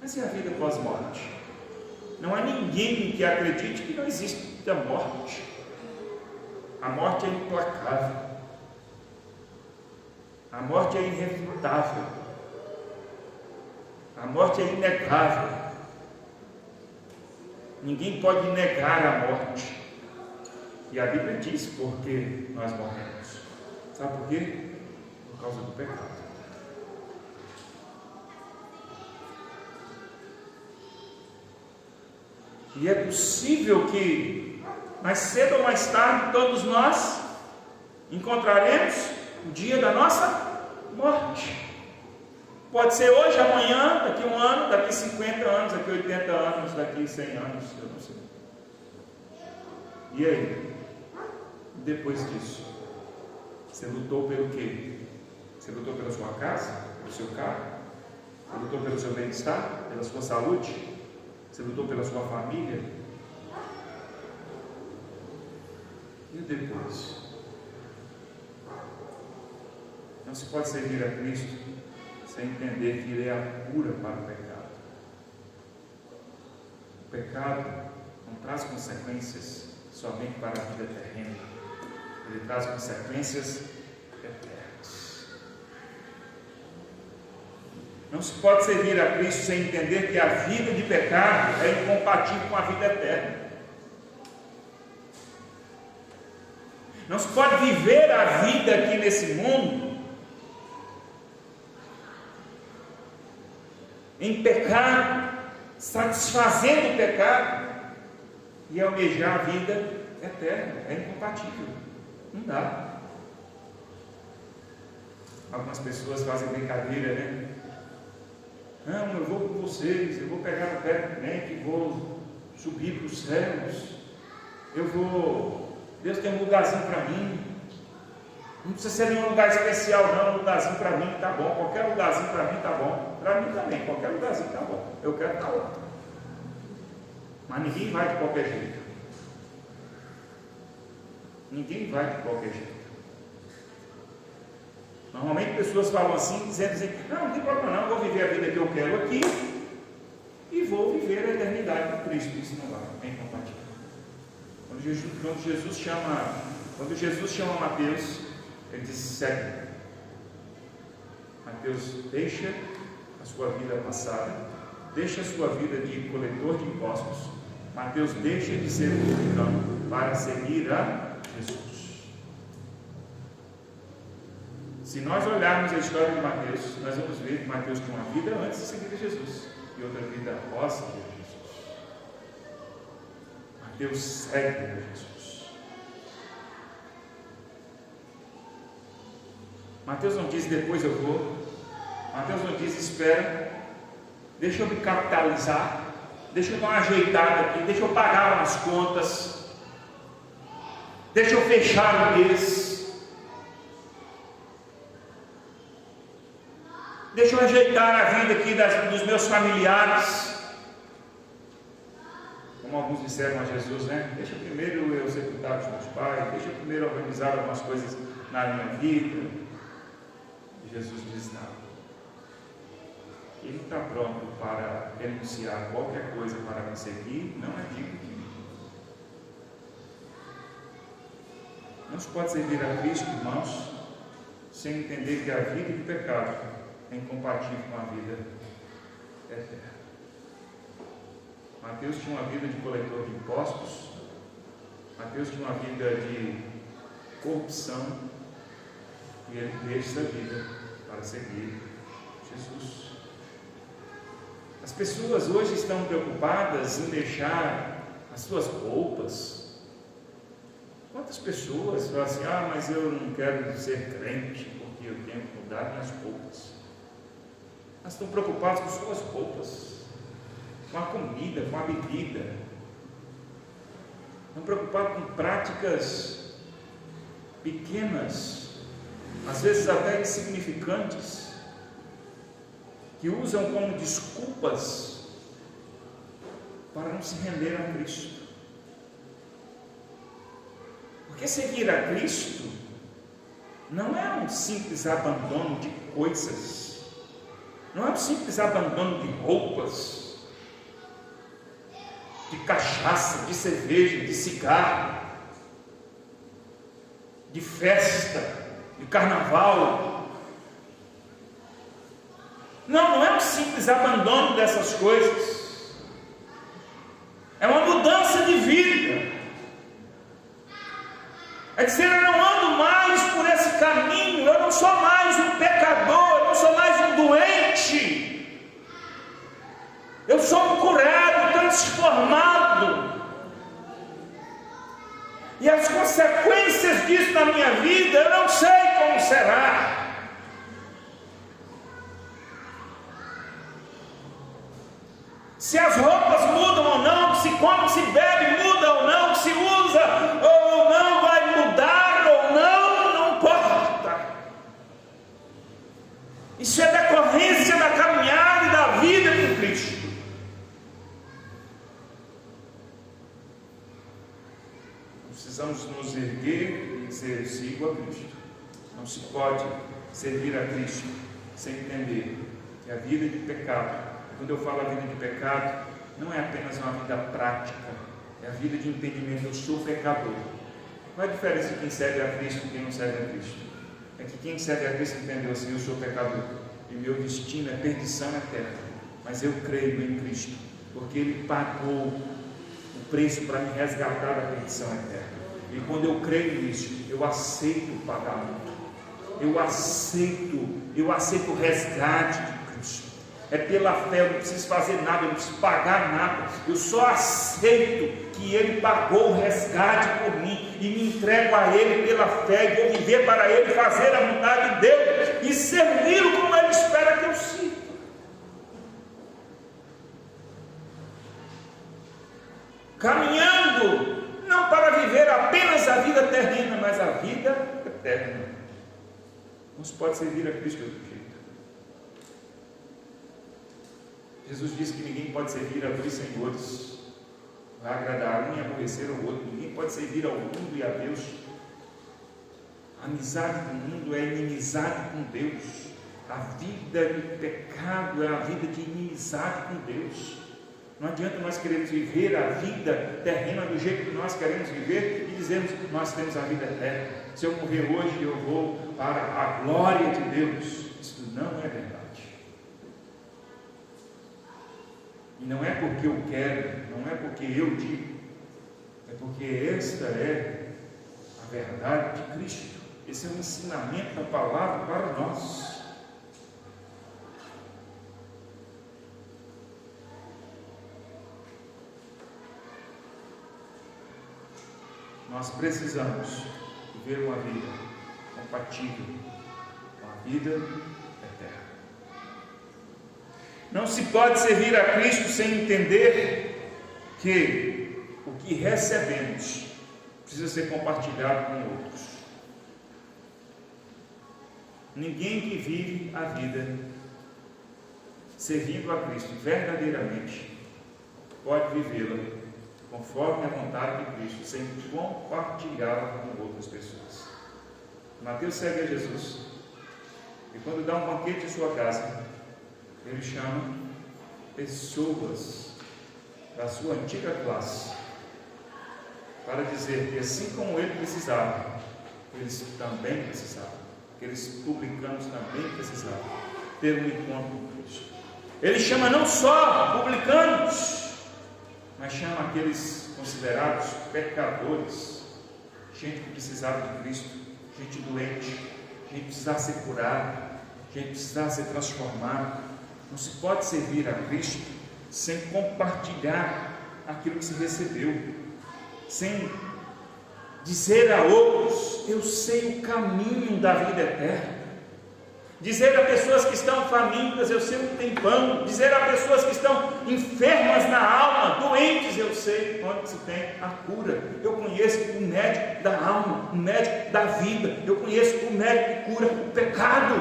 mas e a vida pós-morte? Não há ninguém que acredite que não existe a morte. A morte é implacável. A morte é irrefutável. A morte é inegável. Ninguém pode negar a morte. E a Bíblia diz por que nós morremos. Sabe por quê? Por causa do pecado. E é possível que mais cedo ou mais tarde todos nós encontraremos o dia da nossa morte. Pode ser hoje, amanhã, daqui 1 ano, daqui 50 anos, daqui 80 anos, daqui 100 anos, eu não sei. E aí? Depois disso, você lutou pelo quê? Você lutou pela sua casa, pelo seu carro? Você lutou pelo seu bem-estar, pela sua saúde? Você lutou pela sua família? E depois? Não se pode servir a Cristo sem entender que Ele é a cura para o pecado. O pecado não traz consequências somente para a vida terrena. Ele traz consequências eternas. Não se pode servir a Cristo sem entender que a vida de pecado é incompatível com a vida eterna. Não se pode viver a vida aqui nesse mundo em pecado, satisfazendo o pecado e almejar a vida eterna. É incompatível. Não dá. Algumas pessoas fazem brincadeira, né? Não, eu vou com vocês, eu vou pegar no pé do crente, vou subir para os céus, Deus tem um lugarzinho para mim, não precisa ser nenhum lugar especial não, um lugarzinho para mim está bom, qualquer lugarzinho para mim está bom, para mim também, qualquer lugarzinho está bom, eu quero estar lá, mas ninguém vai de qualquer jeito, ninguém vai de qualquer jeito. Normalmente pessoas falam assim, dizendo assim, não tem problema não, eu vou viver a vida que eu quero aqui e vou viver a eternidade com Cristo. Isso não vai, é incompatível. Quando Jesus chama Mateus, ele diz, segue. Mateus deixa a sua vida passada, deixa a sua vida de coletor de impostos. Mateus deixa de ser publicano para seguir a Jesus. Se nós olharmos a história de Mateus, nós vamos ver que Mateus tinha uma vida antes de seguir a Jesus e outra vida após seguir a Jesus. Mateus segue a Jesus. Mateus não diz depois eu vou. Mateus não diz espera, deixa eu me capitalizar, deixa eu dar uma ajeitada aqui, deixa eu pagar umas contas, deixa eu fechar o mês. Deixa eu ajeitar a vida aqui dos meus familiares. Como alguns disseram a Jesus, né? Deixa primeiro eu sepultar os meus pais, deixa eu primeiro organizar algumas coisas na minha vida. E Jesus diz não. Ele está pronto para renunciar qualquer coisa para me seguir, não é digno de mim. Não se pode servir a Cristo, irmãos, sem entender que a vida de pecado é incompatível com a vida eterna. Mateus tinha uma vida de coletor de impostos, Mateus tinha uma vida de corrupção e ele deixa a vida para seguir Jesus. As pessoas hoje estão preocupadas em deixar as suas roupas. Quantas pessoas falam assim: mas eu não quero ser crente porque eu tenho que mudar minhas roupas. Elas estão preocupadas com suas roupas, com a comida, com a bebida. Estão preocupadas com práticas pequenas, às vezes até insignificantes, que usam como desculpas para não se render a Cristo. Porque seguir a Cristo não é um simples abandono de coisas, não é um simples abandono de roupas, de cachaça, de cerveja, de cigarro, de festa, de carnaval. Não é um simples abandono dessas coisas. É uma mudança de vida. É dizer: eu não ando mais por esse caminho, eu não sou mais um pecador, eu não sou mais um doente. Eu sou um curado, transformado. E as consequências disso na minha vida, eu não sei como será. Se as roupas mudam ou não, se come, se bebe, muda ou não, se usa ou não, vai mudar ou não, não importa. Isso é decorrência da caminhada e da vida com Cristo. Precisamos nos erguer e dizer: eu sigo a Cristo. Não se pode servir a Cristo sem entender que a vida de pecado, quando eu falo a vida de pecado, não é apenas uma vida prática, é a vida de entendimento: eu sou pecador. Qual é a diferença de quem serve a Cristo e quem não serve a Cristo? É que quem serve a Cristo entendeu assim: eu sou pecador e meu destino é perdição eterna, mas eu creio em Cristo, porque Ele pagou o preço para me resgatar da perdição eterna. E quando eu creio nisso, eu aceito o pagamento, eu aceito o resgate de Cristo. É pela fé, eu não preciso fazer nada, eu não preciso pagar nada, eu só aceito que Ele pagou o resgate por mim e me entrego a Ele pela fé e vou viver para Ele, fazer a vontade de Deus e servi-lo como Ele espera que eu sirva. Caminhando não para viver apenas a vida terrena, mas a vida eterna. Não se pode servir a Cristo de outro jeito. Jesus disse que ninguém pode servir a dois senhores, vai agradar um e aborrecer o outro. Ninguém pode servir ao mundo e a Deus. A amizade com o mundo é inimizade com Deus. A vida de pecado é a vida de inimizade com Deus. Não adianta nós queremos viver a vida terrena do jeito que nós queremos viver e dizermos que nós temos a vida eterna. Se eu morrer hoje, eu vou para a glória de Deus. Isso não é verdade. E não é porque eu quero, não é porque eu digo, é porque esta é a verdade de Cristo. Esse é o ensinamento da palavra para nós. Nós precisamos viver uma vida compatível com a vida eterna. Não se pode servir a Cristo sem entender que o que recebemos precisa ser compartilhado com outros. Ninguém que vive a vida servindo a Cristo verdadeiramente pode vivê-la conforme a vontade de Cristo, sem compartilhá-la com outras pessoas. Mateus segue a Jesus, e quando dá um banquete em sua casa, ele chama pessoas da sua antiga classe, para dizer que assim como ele precisava, eles também precisavam, aqueles publicanos também precisavam ter um encontro com Cristo. Ele chama não só publicanos, mas chama aqueles considerados pecadores, gente que precisava de Cristo, gente doente, gente que precisava ser curada, gente que precisava ser transformada. Não se pode servir a Cristo sem compartilhar aquilo que se recebeu, sem dizer a outros: eu sei o caminho da vida eterna. Dizer a pessoas que estão famintas: eu sei que tem pão. Dizer a pessoas que estão enfermas na alma, doentes: eu sei onde se tem a cura. Eu conheço o médico da alma, o médico da vida. Eu conheço o médico que cura o pecado.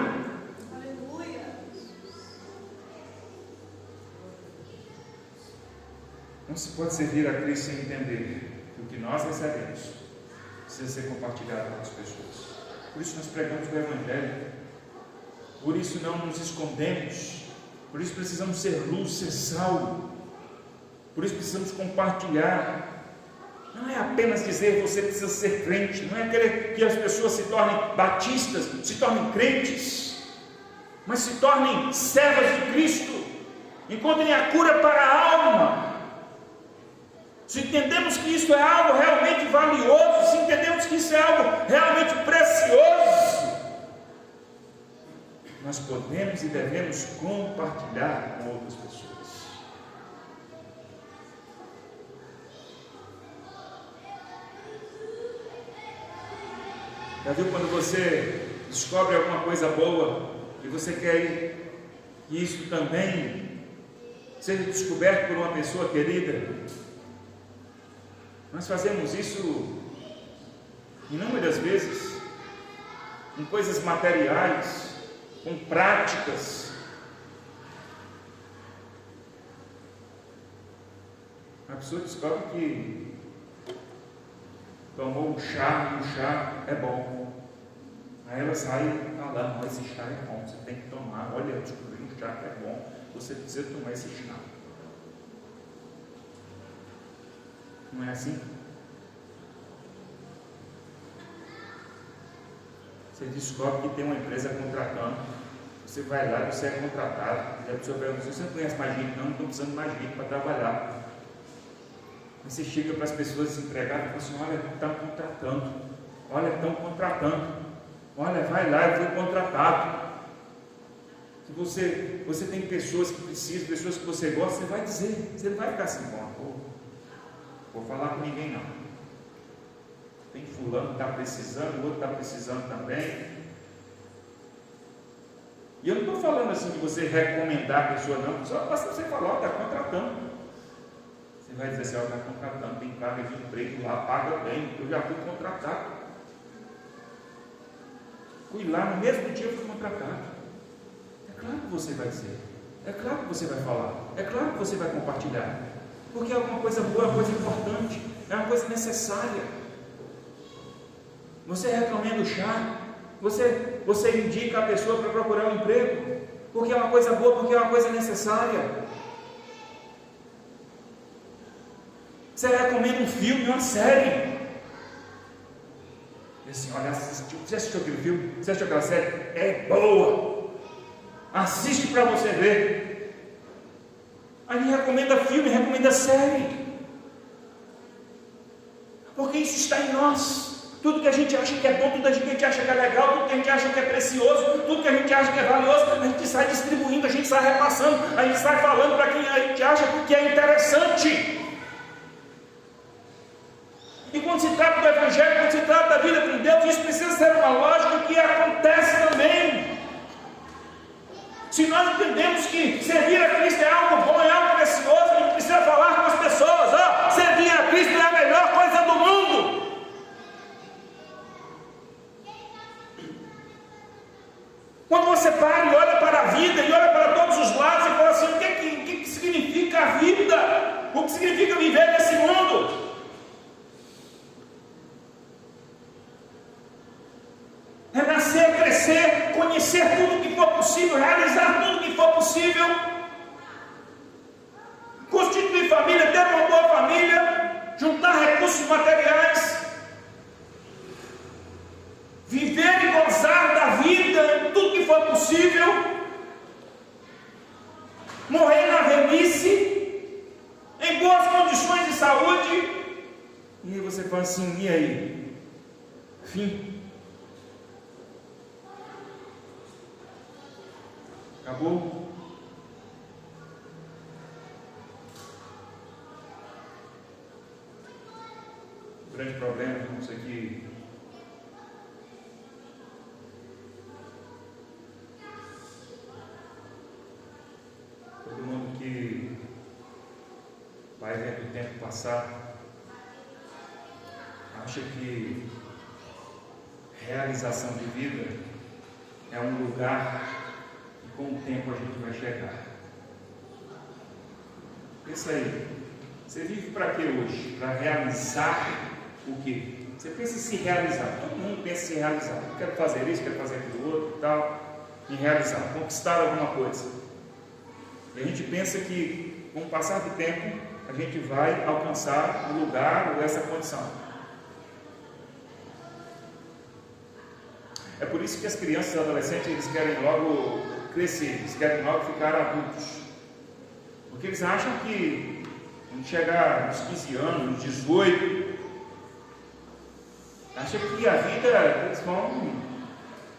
Aleluia. Não se pode servir a Cristo sem entender que o que nós recebemos precisa ser compartilhado com as pessoas. Por isso nós pregamos o Evangelho. Por isso não nos escondemos, por isso precisamos ser luz, ser sal, por isso precisamos compartilhar. Não é apenas dizer você precisa ser crente, não é querer que as pessoas se tornem batistas, se tornem crentes, mas se tornem servas de Cristo, encontrem a cura para a alma. Se entendemos que isso é algo realmente valioso, se entendemos que isso é algo realmente precioso, nós podemos e devemos compartilhar com outras pessoas. Já viu quando você descobre alguma coisa boa e você quer que isso também seja descoberto por uma pessoa querida? Nós fazemos isso inúmeras vezes, com coisas materiais, com práticas. A pessoa descobre que tomou um chá e o chá é bom. Aí ela sai falando: esse chá é bom, você tem que tomar. Olha, eu descobri um chá que é bom, você precisa tomar esse chá. Não é assim? Você descobre que tem uma empresa contratando, você vai lá e você é contratado, e a pessoa pergunta: você não conhece mais gente? Não, não estou precisando de mais gente para trabalhar. Aí você chega para as pessoas desempregadas e fala assim: olha, estão contratando, olha, vai lá, eu fui contratado. Se você tem pessoas que precisam, pessoas que você gosta, você vai dizer, você não vai ficar assim: bom, vou falar com ninguém não. Tem fulano que está precisando, o outro está precisando também. E eu não estou falando assim de você recomendar a pessoa, não. Só basta você falar: está contratando. Você vai dizer assim: está contratando, tem carga de emprego lá, paga bem, eu já fui contratado. Fui lá, no mesmo dia eu fui contratado. É claro que você vai dizer, é claro que você vai falar, é claro que você vai compartilhar, porque é uma coisa boa, é uma coisa importante, é uma coisa necessária. Você recomenda o chá, você indica a pessoa para procurar um emprego, porque é uma coisa boa, porque é uma coisa necessária. Você recomenda um filme, uma série. E assim: olha, você assistiu aquele filme? Você assistiu aquela série? É boa. Assiste para você ver. Aí recomenda filme, recomenda série. Porque isso está em nós. Tudo que a gente acha que é bom, tudo que a gente acha que é legal, tudo que a gente acha que é precioso, tudo que a gente acha que é valioso, a gente sai distribuindo, a gente sai repassando, a gente sai falando para quem a gente acha que é interessante. E quando se trata do Evangelho, quando se trata da vida com Deus, isso precisa ser uma lógica que acontece também. Se nós entendemos que servir a Cristo é algo bom, é algo precioso, a gente precisa falar com as pessoas: servir a Cristo é a melhor coisa do mundo. Quando você para e olha para a vida, e olha para todos os lados e fala assim: o que significa a vida? O que significa viver nesse mundo? É nascer, crescer, conhecer tudo que for possível, realizar tudo que for possível, constituir família, ter uma boa família, juntar recursos materiais, viver e gozar da vida, tudo que for possível, morrer na velhice, em boas condições E aí você fala assim, e aí? Fim. Acabou. O grande problema com isso aqui, todo mundo que vai vendo o tempo passar, acha que realização de vida é um lugar e com o tempo a gente vai chegar. Pensa aí, você vive para quê hoje? Para realizar o quê? Você pensa em se realizar, todo mundo pensa em se realizar. Eu quero fazer isso, quero fazer aquilo outro e tal, em realizar, conquistar alguma coisa. E a gente pensa que com o passar do tempo a gente vai alcançar o lugar ou essa condição. É por isso que as crianças e adolescentes eles querem logo crescer, eles querem logo ficar adultos. Porque eles acham que quando chegar nos 15 anos, nos 18, acham que a vida, eles vão,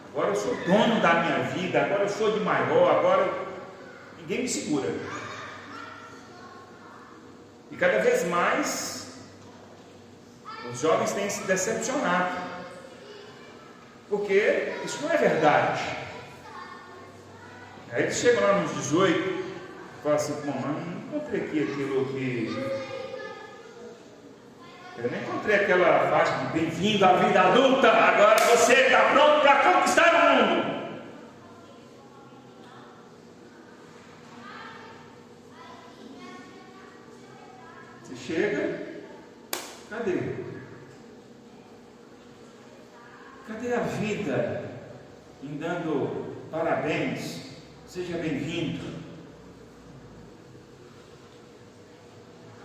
agora eu sou dono da minha vida, agora eu sou de maior, agora ninguém me segura. E cada vez mais os jovens têm se decepcionado, porque isso não é verdade. Aí eles chegam lá nos 18 e falam assim, mamãe, não encontrei aqui aquilo que... Eu nem encontrei aquela faixa de bem-vindo à vida adulta, agora você está pronto para conquistar o mundo. Você chega, cadê? Cadê a vida em dando parabéns? Seja bem-vindo.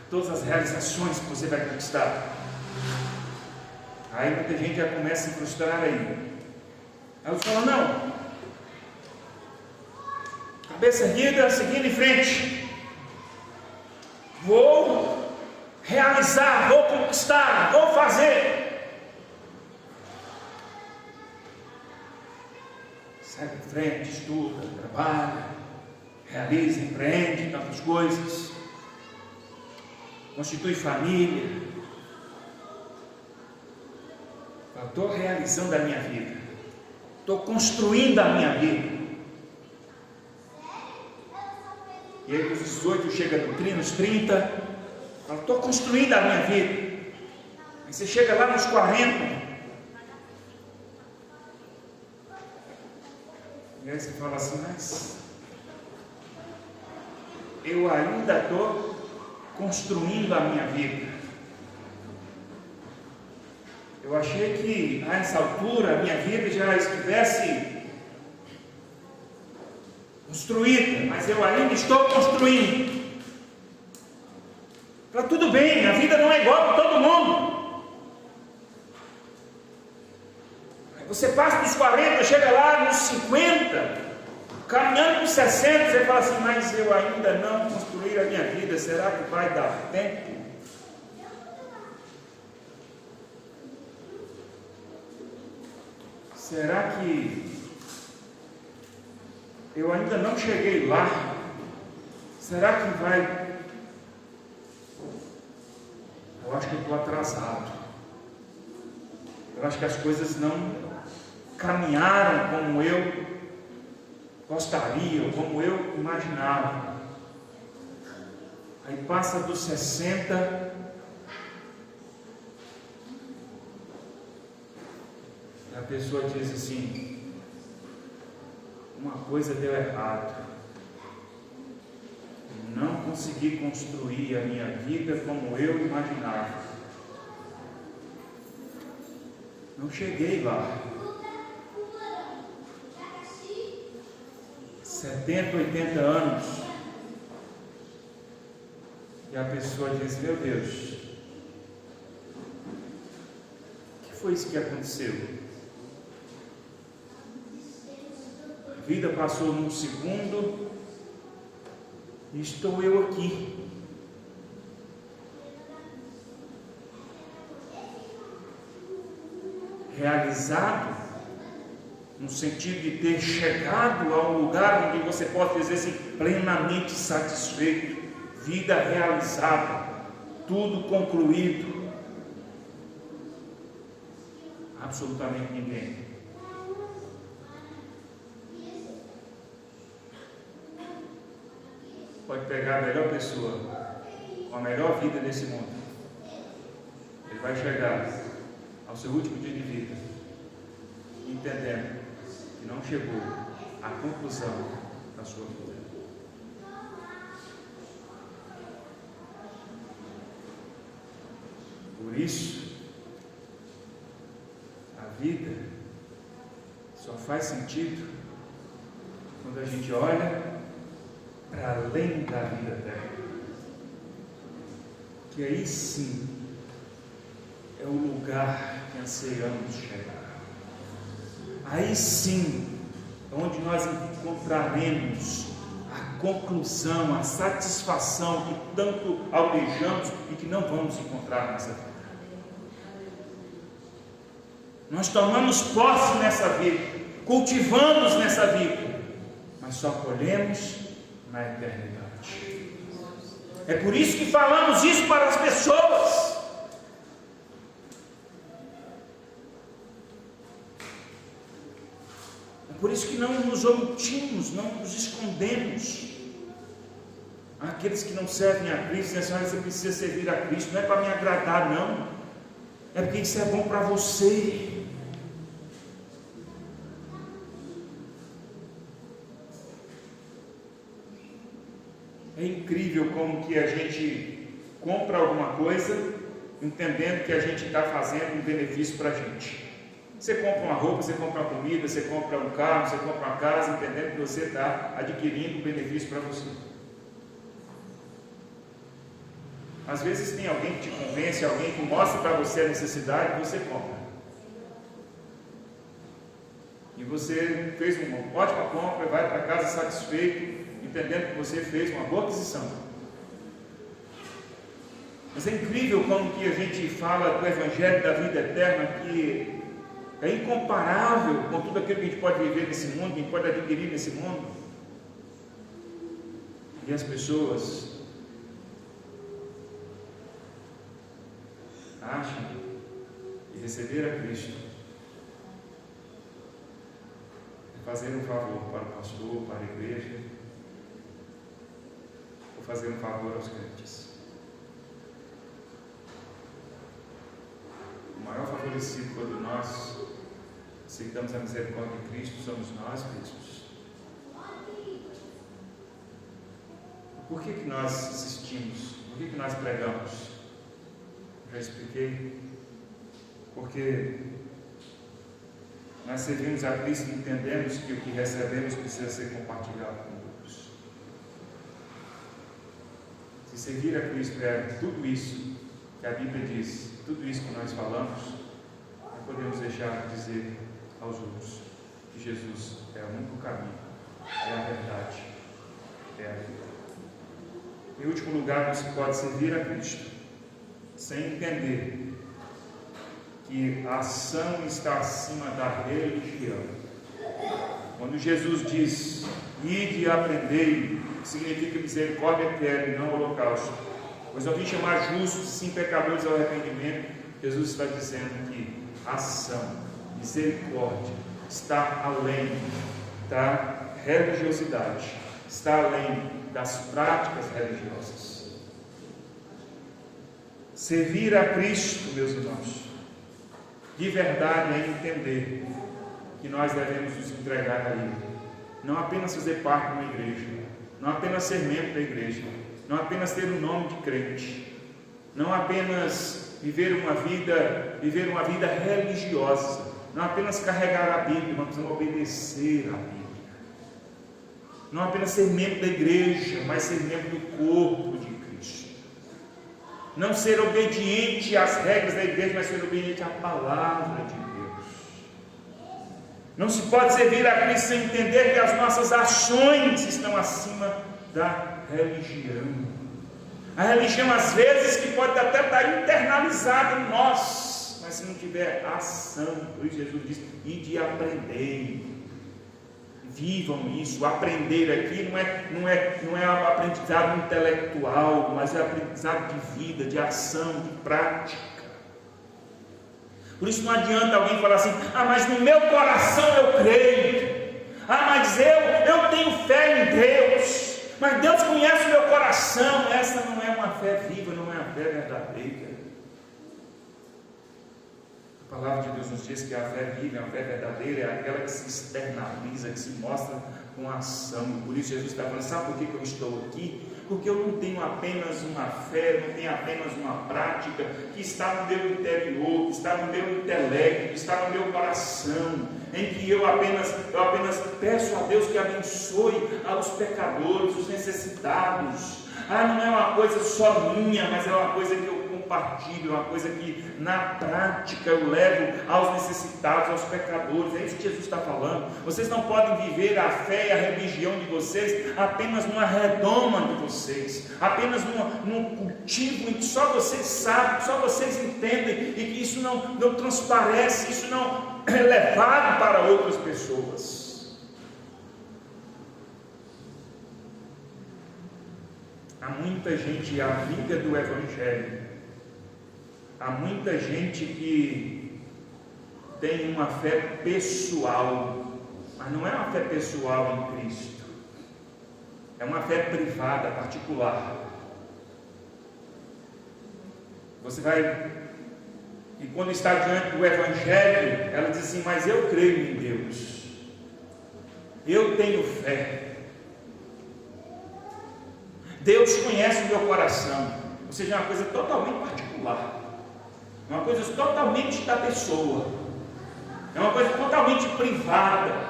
Todas as realizações que você vai conquistar. Aí muita gente já começa a se frustrar aí. Aí você fala, não. Cabeça erguida, seguindo em frente. Vou realizar, vou conquistar, vou fazer. Segue em frente, estuda, trabalha, realiza, empreende tantas coisas. Constitui família. Eu estou realizando a minha vida, estou construindo a minha vida. E aí dos 18 chega nos 30, eu estou construindo a minha vida. Aí você chega lá nos 40, e aí você fala assim, mas eu ainda estou construindo a minha vida. Eu achei que a essa altura a minha vida já estivesse construída, mas eu ainda estou construindo. Está tudo bem, a vida não é igual para todo mundo. Aí você passa dos 40, chega lá nos 50, caminhando para os 60, você fala assim, mas eu ainda não construí a minha vida, será que vai dar tempo? Será que eu ainda não cheguei lá? Será que vai? Eu acho que eu estou atrasado. Eu acho que as coisas não caminharam como eu gostaria, como eu imaginava. Aí passa dos 60, e a pessoa diz assim, uma coisa deu errado, não consegui construir a minha vida como eu imaginava, não cheguei lá. 70, 80 anos, e a pessoa diz, meu Deus, o que foi isso que aconteceu? A vida passou num segundo, e estou eu aqui. realizado, no sentido de ter chegado a um lugar onde você pode dizer assim, plenamente satisfeito, vida realizada, tudo concluído. Absolutamente ninguém. Pode pegar a melhor pessoa, com a melhor vida desse mundo. Ele vai chegar ao seu último dia de vida, entendendo que não chegou à conclusão da sua vida. Por isso, a vida só faz sentido quando a gente olha para além da vida eterna, que aí sim é o lugar que anseiamos chegar. Aí sim é onde nós encontraremos a conclusão, a satisfação que tanto almejamos e que não vamos encontrar nessa vida. Nós tomamos posse nessa vida, cultivamos nessa vida, mas só colhemos na eternidade. É por isso que falamos isso para as pessoas. É por isso que não nos omitimos, não nos escondemos. Aqueles que não servem a Cristo, dizem assim, você precisa servir a Cristo, não é para me agradar, não. É porque isso é bom para você. É incrível como que a gente compra alguma coisa, entendendo que a gente está fazendo um benefício para a gente. Você compra uma roupa, você compra uma comida, você compra um carro, você compra uma casa, entendendo que você está adquirindo um benefício para você. Às vezes tem alguém que te convence, alguém que mostra para você a necessidade e você compra. E você fez uma ótima compra, vai para casa satisfeito, entendendo que você fez uma boa aquisição. Mas é incrível como que a gente fala do Evangelho da vida eterna, que é incomparável com tudo aquilo que a gente pode viver nesse mundo, que a gente pode adquirir nesse mundo. E as pessoas acham que receber a Cristo é fazer um favor para o pastor, para a igreja, fazer um favor aos crentes. O maior favorecido quando nós aceitamos a misericórdia de Cristo somos nós mesmos. Por que nós insistimos? Por que nós pregamos? Já expliquei. Porque nós servimos a Cristo e entendemos que o que recebemos precisa ser compartilhado com outros. Se seguir a Cristo é tudo isso que a Bíblia diz, tudo isso que nós falamos, não podemos deixar de dizer aos outros que Jesus é o único caminho, é a verdade, é a vida. Em último lugar, não se pode servir a Cristo sem entender que a ação está acima da religião. Quando Jesus diz, ide e aprendei, significa misericórdia eterna e não holocausto, pois eu vim chamar justos, sim pecadores ao arrependimento. Jesus está dizendo que a ação, misericórdia, está além da religiosidade, está além das práticas religiosas. Servir a Cristo, meus irmãos, de verdade é entender que nós devemos nos entregar a Ele, não apenas fazer parte de uma igreja, não apenas ser membro da igreja, não apenas ter o nome de crente, não apenas viver uma vida religiosa, não apenas carregar a Bíblia, mas precisamos obedecer a Bíblia. Não apenas ser membro da igreja, mas ser membro do corpo de Cristo. Não ser obediente às regras da igreja, mas ser obediente à palavra de Deus. Não se pode servir a Cristo sem entender que as nossas ações estão acima da religião. A religião, às vezes, que pode até estar internalizada em nós, mas se não tiver ação, por isso Jesus diz, e de aprender. Vivam isso. Aprender aqui não é aprendizado intelectual, mas é aprendizado de vida, de ação, de prática. Por isso não adianta alguém falar assim, mas no meu coração eu creio, mas eu tenho fé em Deus, mas Deus conhece o meu coração. Essa não é uma fé viva, não é uma fé verdadeira. A palavra de Deus nos diz que a fé viva, a fé verdadeira é aquela que se externaliza, que se mostra com ação. Por isso Jesus está falando, sabe por que eu estou aqui? Porque eu não tenho apenas uma fé, não tenho apenas uma prática que está no meu interior, que está no meu intelecto, que está no meu coração, em que eu apenas peço a Deus que abençoe aos pecadores, os necessitados. Não é uma coisa só minha, mas é uma coisa que eu compartilho, uma coisa que na prática eu levo aos necessitados, aos pecadores. É isso que Jesus está falando. Vocês não podem viver a fé e a religião de vocês apenas numa redoma de vocês, apenas num cultivo em que só vocês sabem, só vocês entendem, e que isso não transparece, isso não é levado para outras pessoas. Há muita gente amiga do Evangelho, há muita gente que tem uma fé pessoal, mas não é uma fé pessoal em Cristo, é uma fé privada, particular. Você vai, e quando está diante do Evangelho, ela diz assim, mas eu creio em Deus, eu tenho fé, Deus conhece o meu coração. Ou seja, é uma coisa totalmente particular, é uma coisa totalmente da pessoa, é uma coisa totalmente privada,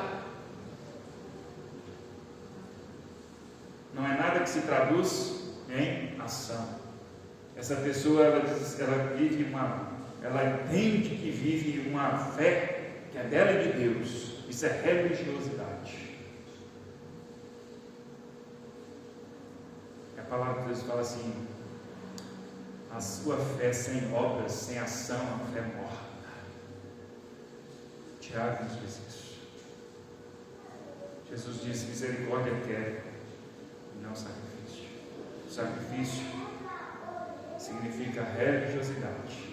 não é nada que se traduz em ação. Essa pessoa, ela entende que vive uma fé que é dela e de Deus. Isso é religiosidade. A palavra de Deus fala assim, a sua fé sem obras, sem ação, é uma fé morta. Tiago nos diz isso. Jesus disse, misericórdia quero, e não sacrifício. O sacrifício significa religiosidade.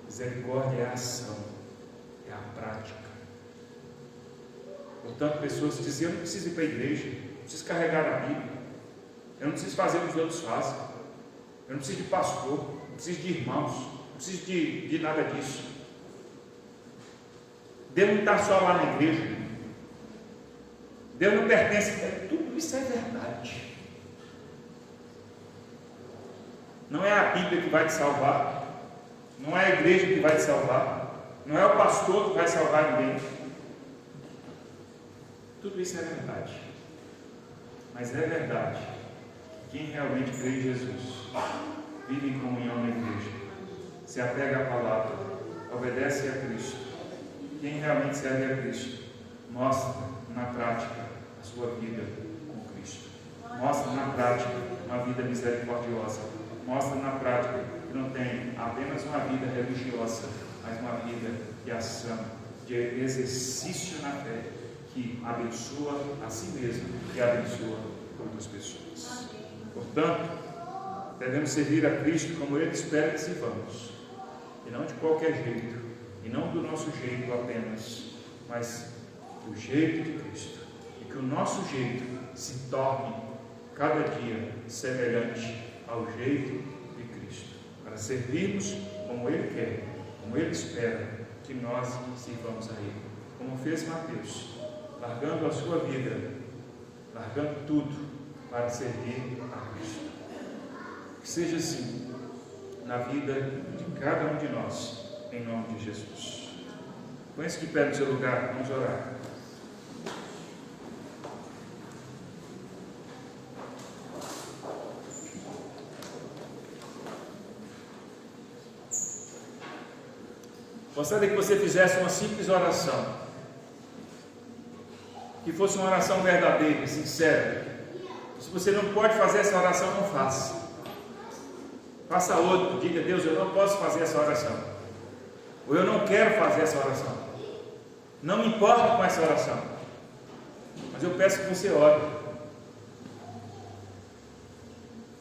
Misericórdia é a ação, é a prática. Portanto, pessoas dizem, eu não preciso ir para a igreja, não preciso carregar a Bíblia, eu não preciso fazer o que os outros fazem, eu não preciso de pastor, não preciso de irmãos, não preciso de nada disso. Deus não está só lá na igreja, Deus não pertence, tudo isso é verdade. Não é a Bíblia que vai te salvar, não é a igreja que vai te salvar, não é o pastor que vai salvar ninguém. Tudo isso é verdade, mas é verdade que quem realmente crê em Jesus, vive em comunhão na igreja, se apega à palavra, obedece a Cristo, quem realmente serve a Cristo, mostra na prática a sua vida com Cristo, mostra na prática uma vida misericordiosa, mostra na prática que não tem apenas uma vida religiosa, mas uma vida de ação, de exercício na fé, que abençoa a si mesmo e abençoa outras pessoas. Portanto, devemos servir a Cristo como Ele espera que sirvamos, e não de qualquer jeito, e não do nosso jeito apenas, mas do jeito de Cristo, e que o nosso jeito se torne cada dia semelhante ao jeito de Cristo, para servirmos como Ele quer, como Ele espera que nós sirvamos a Ele, como fez Mateus, largando a sua vida, largando tudo para servir a Cristo. Que seja assim na vida de cada um de nós, em nome de Jesus. Põe-se de pé no seu lugar, vamos orar. Gostaria que você fizesse uma simples oração, que fosse uma oração verdadeira, sincera. Se você não pode fazer essa oração, não faça. Faça outro, diga: Deus, eu não posso fazer essa oração, ou eu não quero fazer essa oração, não me importo com essa oração, mas eu peço que você ore,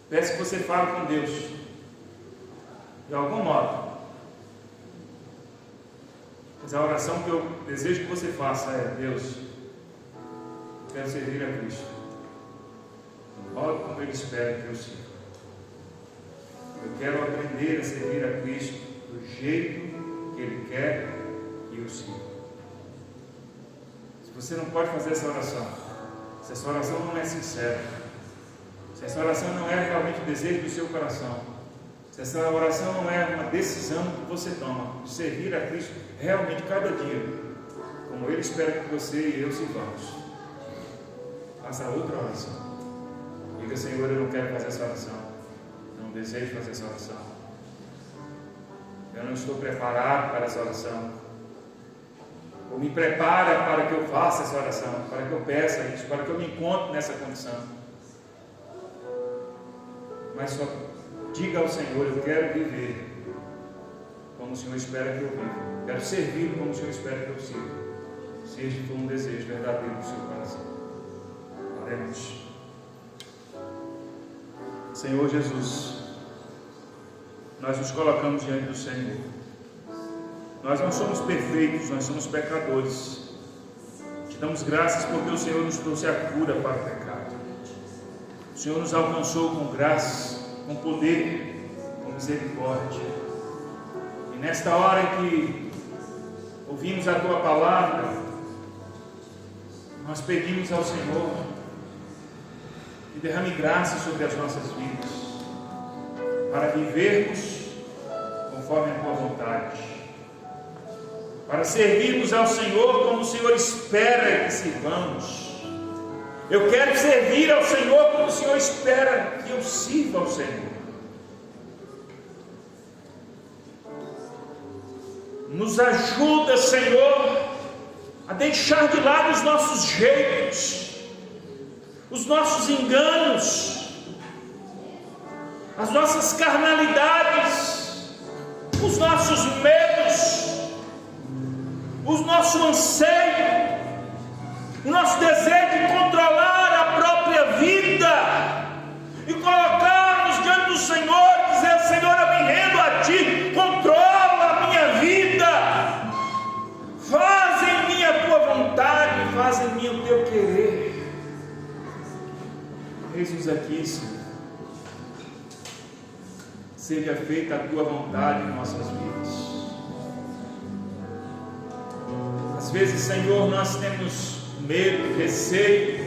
peço que você fale com Deus, de algum modo. Mas a oração que eu desejo que você faça é: Deus, eu quero servir a Cristo, modo como Ele espera que eu sirva. Eu quero aprender a servir a Cristo do jeito que Ele quer que eu sirva. Se você não pode fazer essa oração, se essa oração não é sincera, se essa oração não é realmente o desejo do seu coração, se essa oração não é uma decisão que você toma de servir a Cristo realmente cada dia, como Ele espera que você e eu sirvamos, faça outra oração. Diga: Senhor, eu não quero fazer essa oração, não desejo fazer essa oração, eu não estou preparado para essa oração, ou me prepara para que eu faça essa oração, para que eu peça isso, para que eu me encontre nessa condição. Mas só diga ao Senhor: eu quero viver como o Senhor espera que eu viva, quero servir como o Senhor espera que eu sirva, se este for um desejo verdadeiro do seu coração. Oremos. Senhor Jesus, nós nos colocamos diante do Senhor. Nós não somos perfeitos, nós somos pecadores. Te damos graças porque o Senhor nos trouxe a cura para o pecado. O Senhor nos alcançou com graça, com poder, com misericórdia. E nesta hora em que ouvimos a Tua palavra, nós pedimos ao Senhor que derrame graça sobre as nossas vidas, para vivermos conforme a Tua vontade, para servirmos ao Senhor como o Senhor espera que sirvamos. Eu quero servir ao Senhor como o Senhor espera que eu sirva ao Senhor. Nos ajuda, Senhor, a deixar de lado os nossos jeitos, os nossos enganos, as nossas carnalidades, os nossos medos, o nosso anseio, o nosso desejo de controlar a própria vida e colocar-nos diante do Senhor e dizer: Senhor, eu me rendo a Ti, controla a minha vida, faz em mim a Tua vontade, faz em mim o Teu querer. Eis-nos aqui, Senhor. Seja feita a Tua vontade em nossas vidas. Às vezes, Senhor, nós temos medo, receio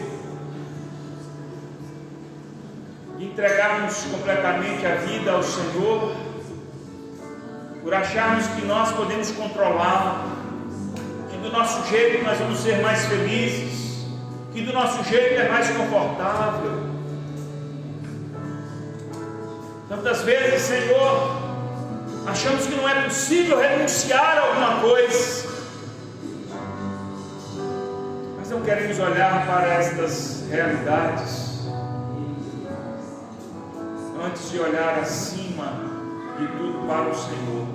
de entregarmos completamente a vida ao Senhor, por acharmos que nós podemos controlá-lo, que do nosso jeito nós vamos ser mais felizes, que do nosso jeito é mais confortável. Tantas vezes, Senhor, achamos que não é possível renunciar a alguma coisa, mas não queremos olhar para estas realidades antes de olhar acima de tudo para o Senhor.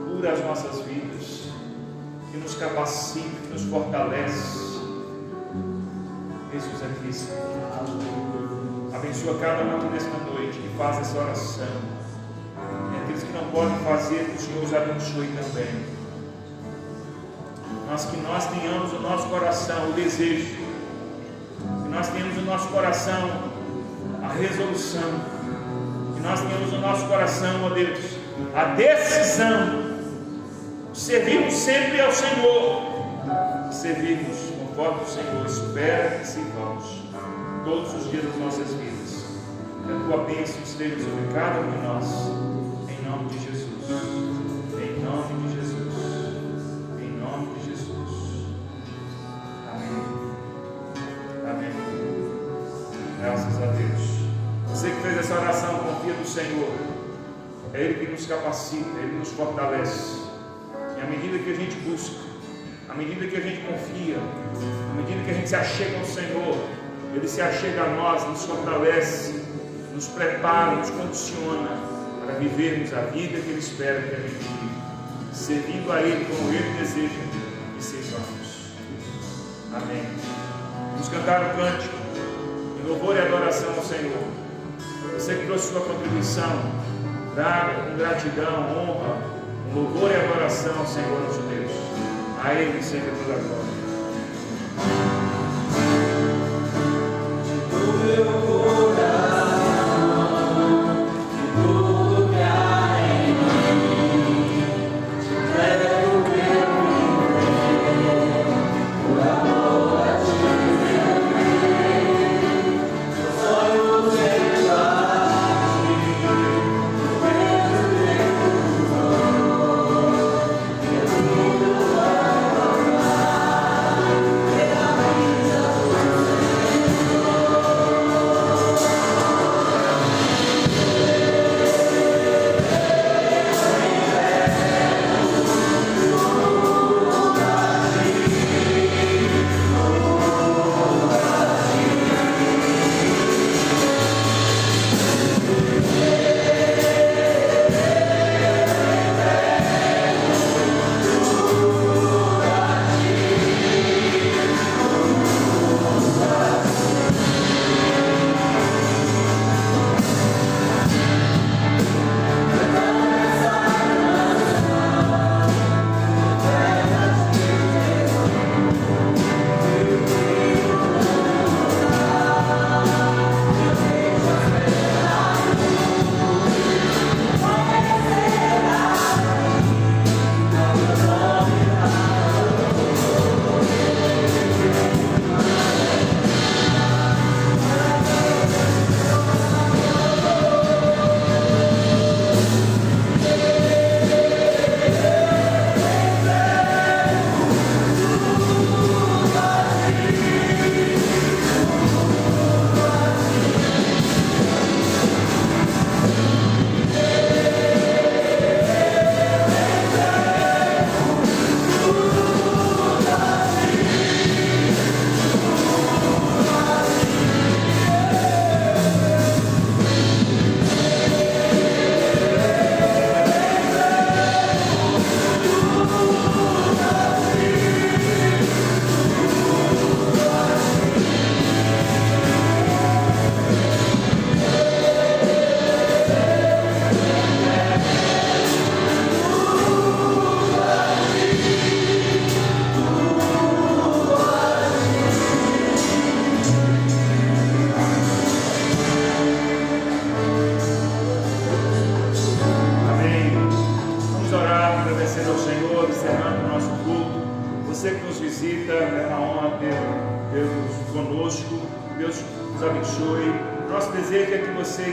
Cura as nossas vidas, que nos capacita, que nos fortalece. Jesus aqui, Senhor. Abençoa cada um aqui nesta noite que faz essa oração. E aqueles que não podem fazer, que o Senhor os abençoe também. Mas que nós tenhamos no nosso coração o desejo, que nós tenhamos no nosso coração a resolução, que nós tenhamos no nosso coração, ó Deus, a decisão de servirmos sempre ao Senhor, de servirmos conforme o Senhor espera que sirvamos todos os dias das nossas vidas. Que a Tua bênção esteja sobre cada um de nós, em nome de Jesus, em nome de Jesus, em nome de Jesus. Amém. Amém. Graças a Deus. Você que fez essa oração, confia no Senhor. É Ele que nos capacita, Ele que nos fortalece. E à medida que a gente busca, à medida que a gente confia, à medida que a gente se achega ao Senhor, Ele se achega a nós, nos fortalece, nos prepara, nos condiciona para vivermos a vida que Ele espera que a gente viva, servindo a Ele como Ele deseja que sejamos. Amém. Vamos cantar um cântico em louvor e adoração ao Senhor. Você que trouxe sua contribuição, traga com gratidão, honra, um louvor e adoração ao Senhor nosso Deus. A Ele seja toda a glória.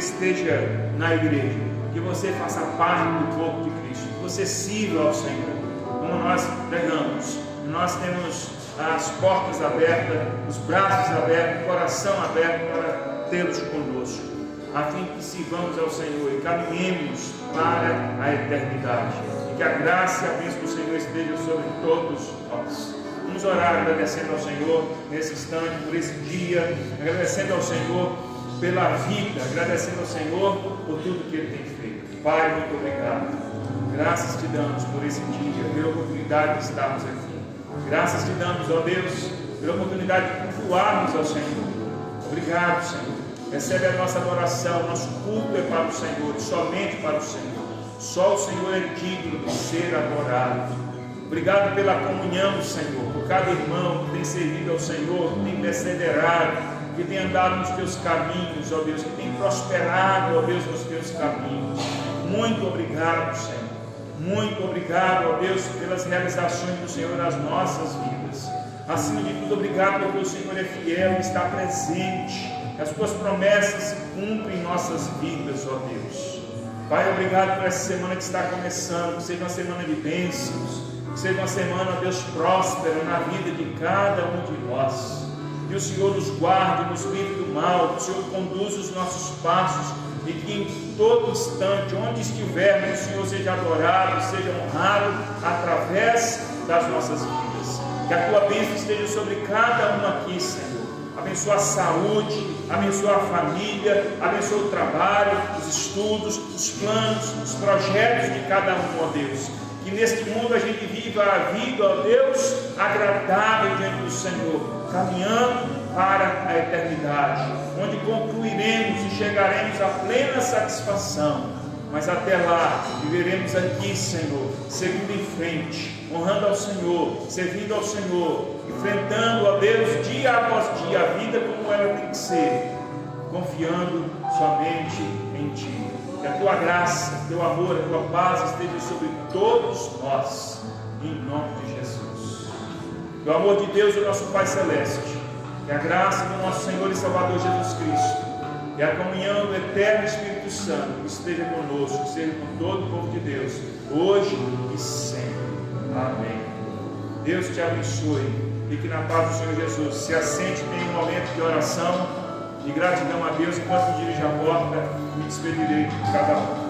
Esteja na igreja, que você faça parte do corpo de Cristo, que você sirva ao Senhor, como nós pregamos. Nós temos as portas abertas, os braços abertos, o coração aberto para tê-los conosco, a fim que sirvamos ao Senhor e caminhemos para a eternidade, e que a graça e a bênção do Senhor esteja sobre todos nós. Vamos orar agradecendo ao Senhor nesse instante, por esse dia, agradecendo ao Senhor pela vida, agradecendo ao Senhor por tudo que Ele tem feito. Pai, muito obrigado. Graças te damos por esse dia, pela oportunidade de estarmos aqui. Graças te damos, ó Deus, pela oportunidade de cultuarmos ao Senhor. Obrigado, Senhor. Recebe a nossa adoração, nosso culto é para o Senhor, somente para o Senhor. Só o Senhor é digno de ser adorado. Obrigado pela comunhão, Senhor, por cada irmão que tem servido ao Senhor, que tem perseverado, que tem andado nos teus caminhos, ó Deus, que tem prosperado, ó Deus, nos teus caminhos. Muito obrigado, Senhor. Muito obrigado, ó Deus, pelas realizações do Senhor nas nossas vidas. Acima de tudo, obrigado porque o Senhor é fiel e está presente. As tuas promessas se cumprem em nossas vidas, ó Deus. Pai, obrigado por essa semana que está começando, que seja uma semana de bênçãos, que seja uma semana, ó Deus, próspera na vida de cada um de nós. Que o Senhor nos guarde, nos livre do mal, que o Senhor conduza os nossos passos e que em todo instante, onde estivermos, o Senhor seja adorado, seja honrado através das nossas vidas. Que a tua bênção esteja sobre cada um aqui, Senhor. abençoa a saúde, abençoa a família, abençoa o trabalho, os estudos, os planos, os projetos de cada um, ó Deus. Que neste mundo a gente viva a vida, ó Deus, agradável diante do Senhor, caminhando para a eternidade, onde concluiremos e chegaremos à plena satisfação. Mas até lá, viveremos aqui, Senhor, seguindo em frente, honrando ao Senhor, servindo ao Senhor, enfrentando, ó Deus, dia após dia, a vida como ela tem que ser, confiando somente em Ti. Que a Tua graça, Teu amor, a Tua paz esteja sobre todos nós, em nome de Jesus. Que o amor de Deus, o nosso Pai Celeste, que a graça do nosso Senhor e Salvador Jesus Cristo, e a comunhão do eterno Espírito Santo esteja conosco, seja com todo o povo de Deus, hoje e sempre. Amém. Deus te abençoe. Fique na paz do Senhor Jesus. Se assente em um momento de oração e gratidão a Deus. Enquanto dirige a porta, me despedirei de cada um.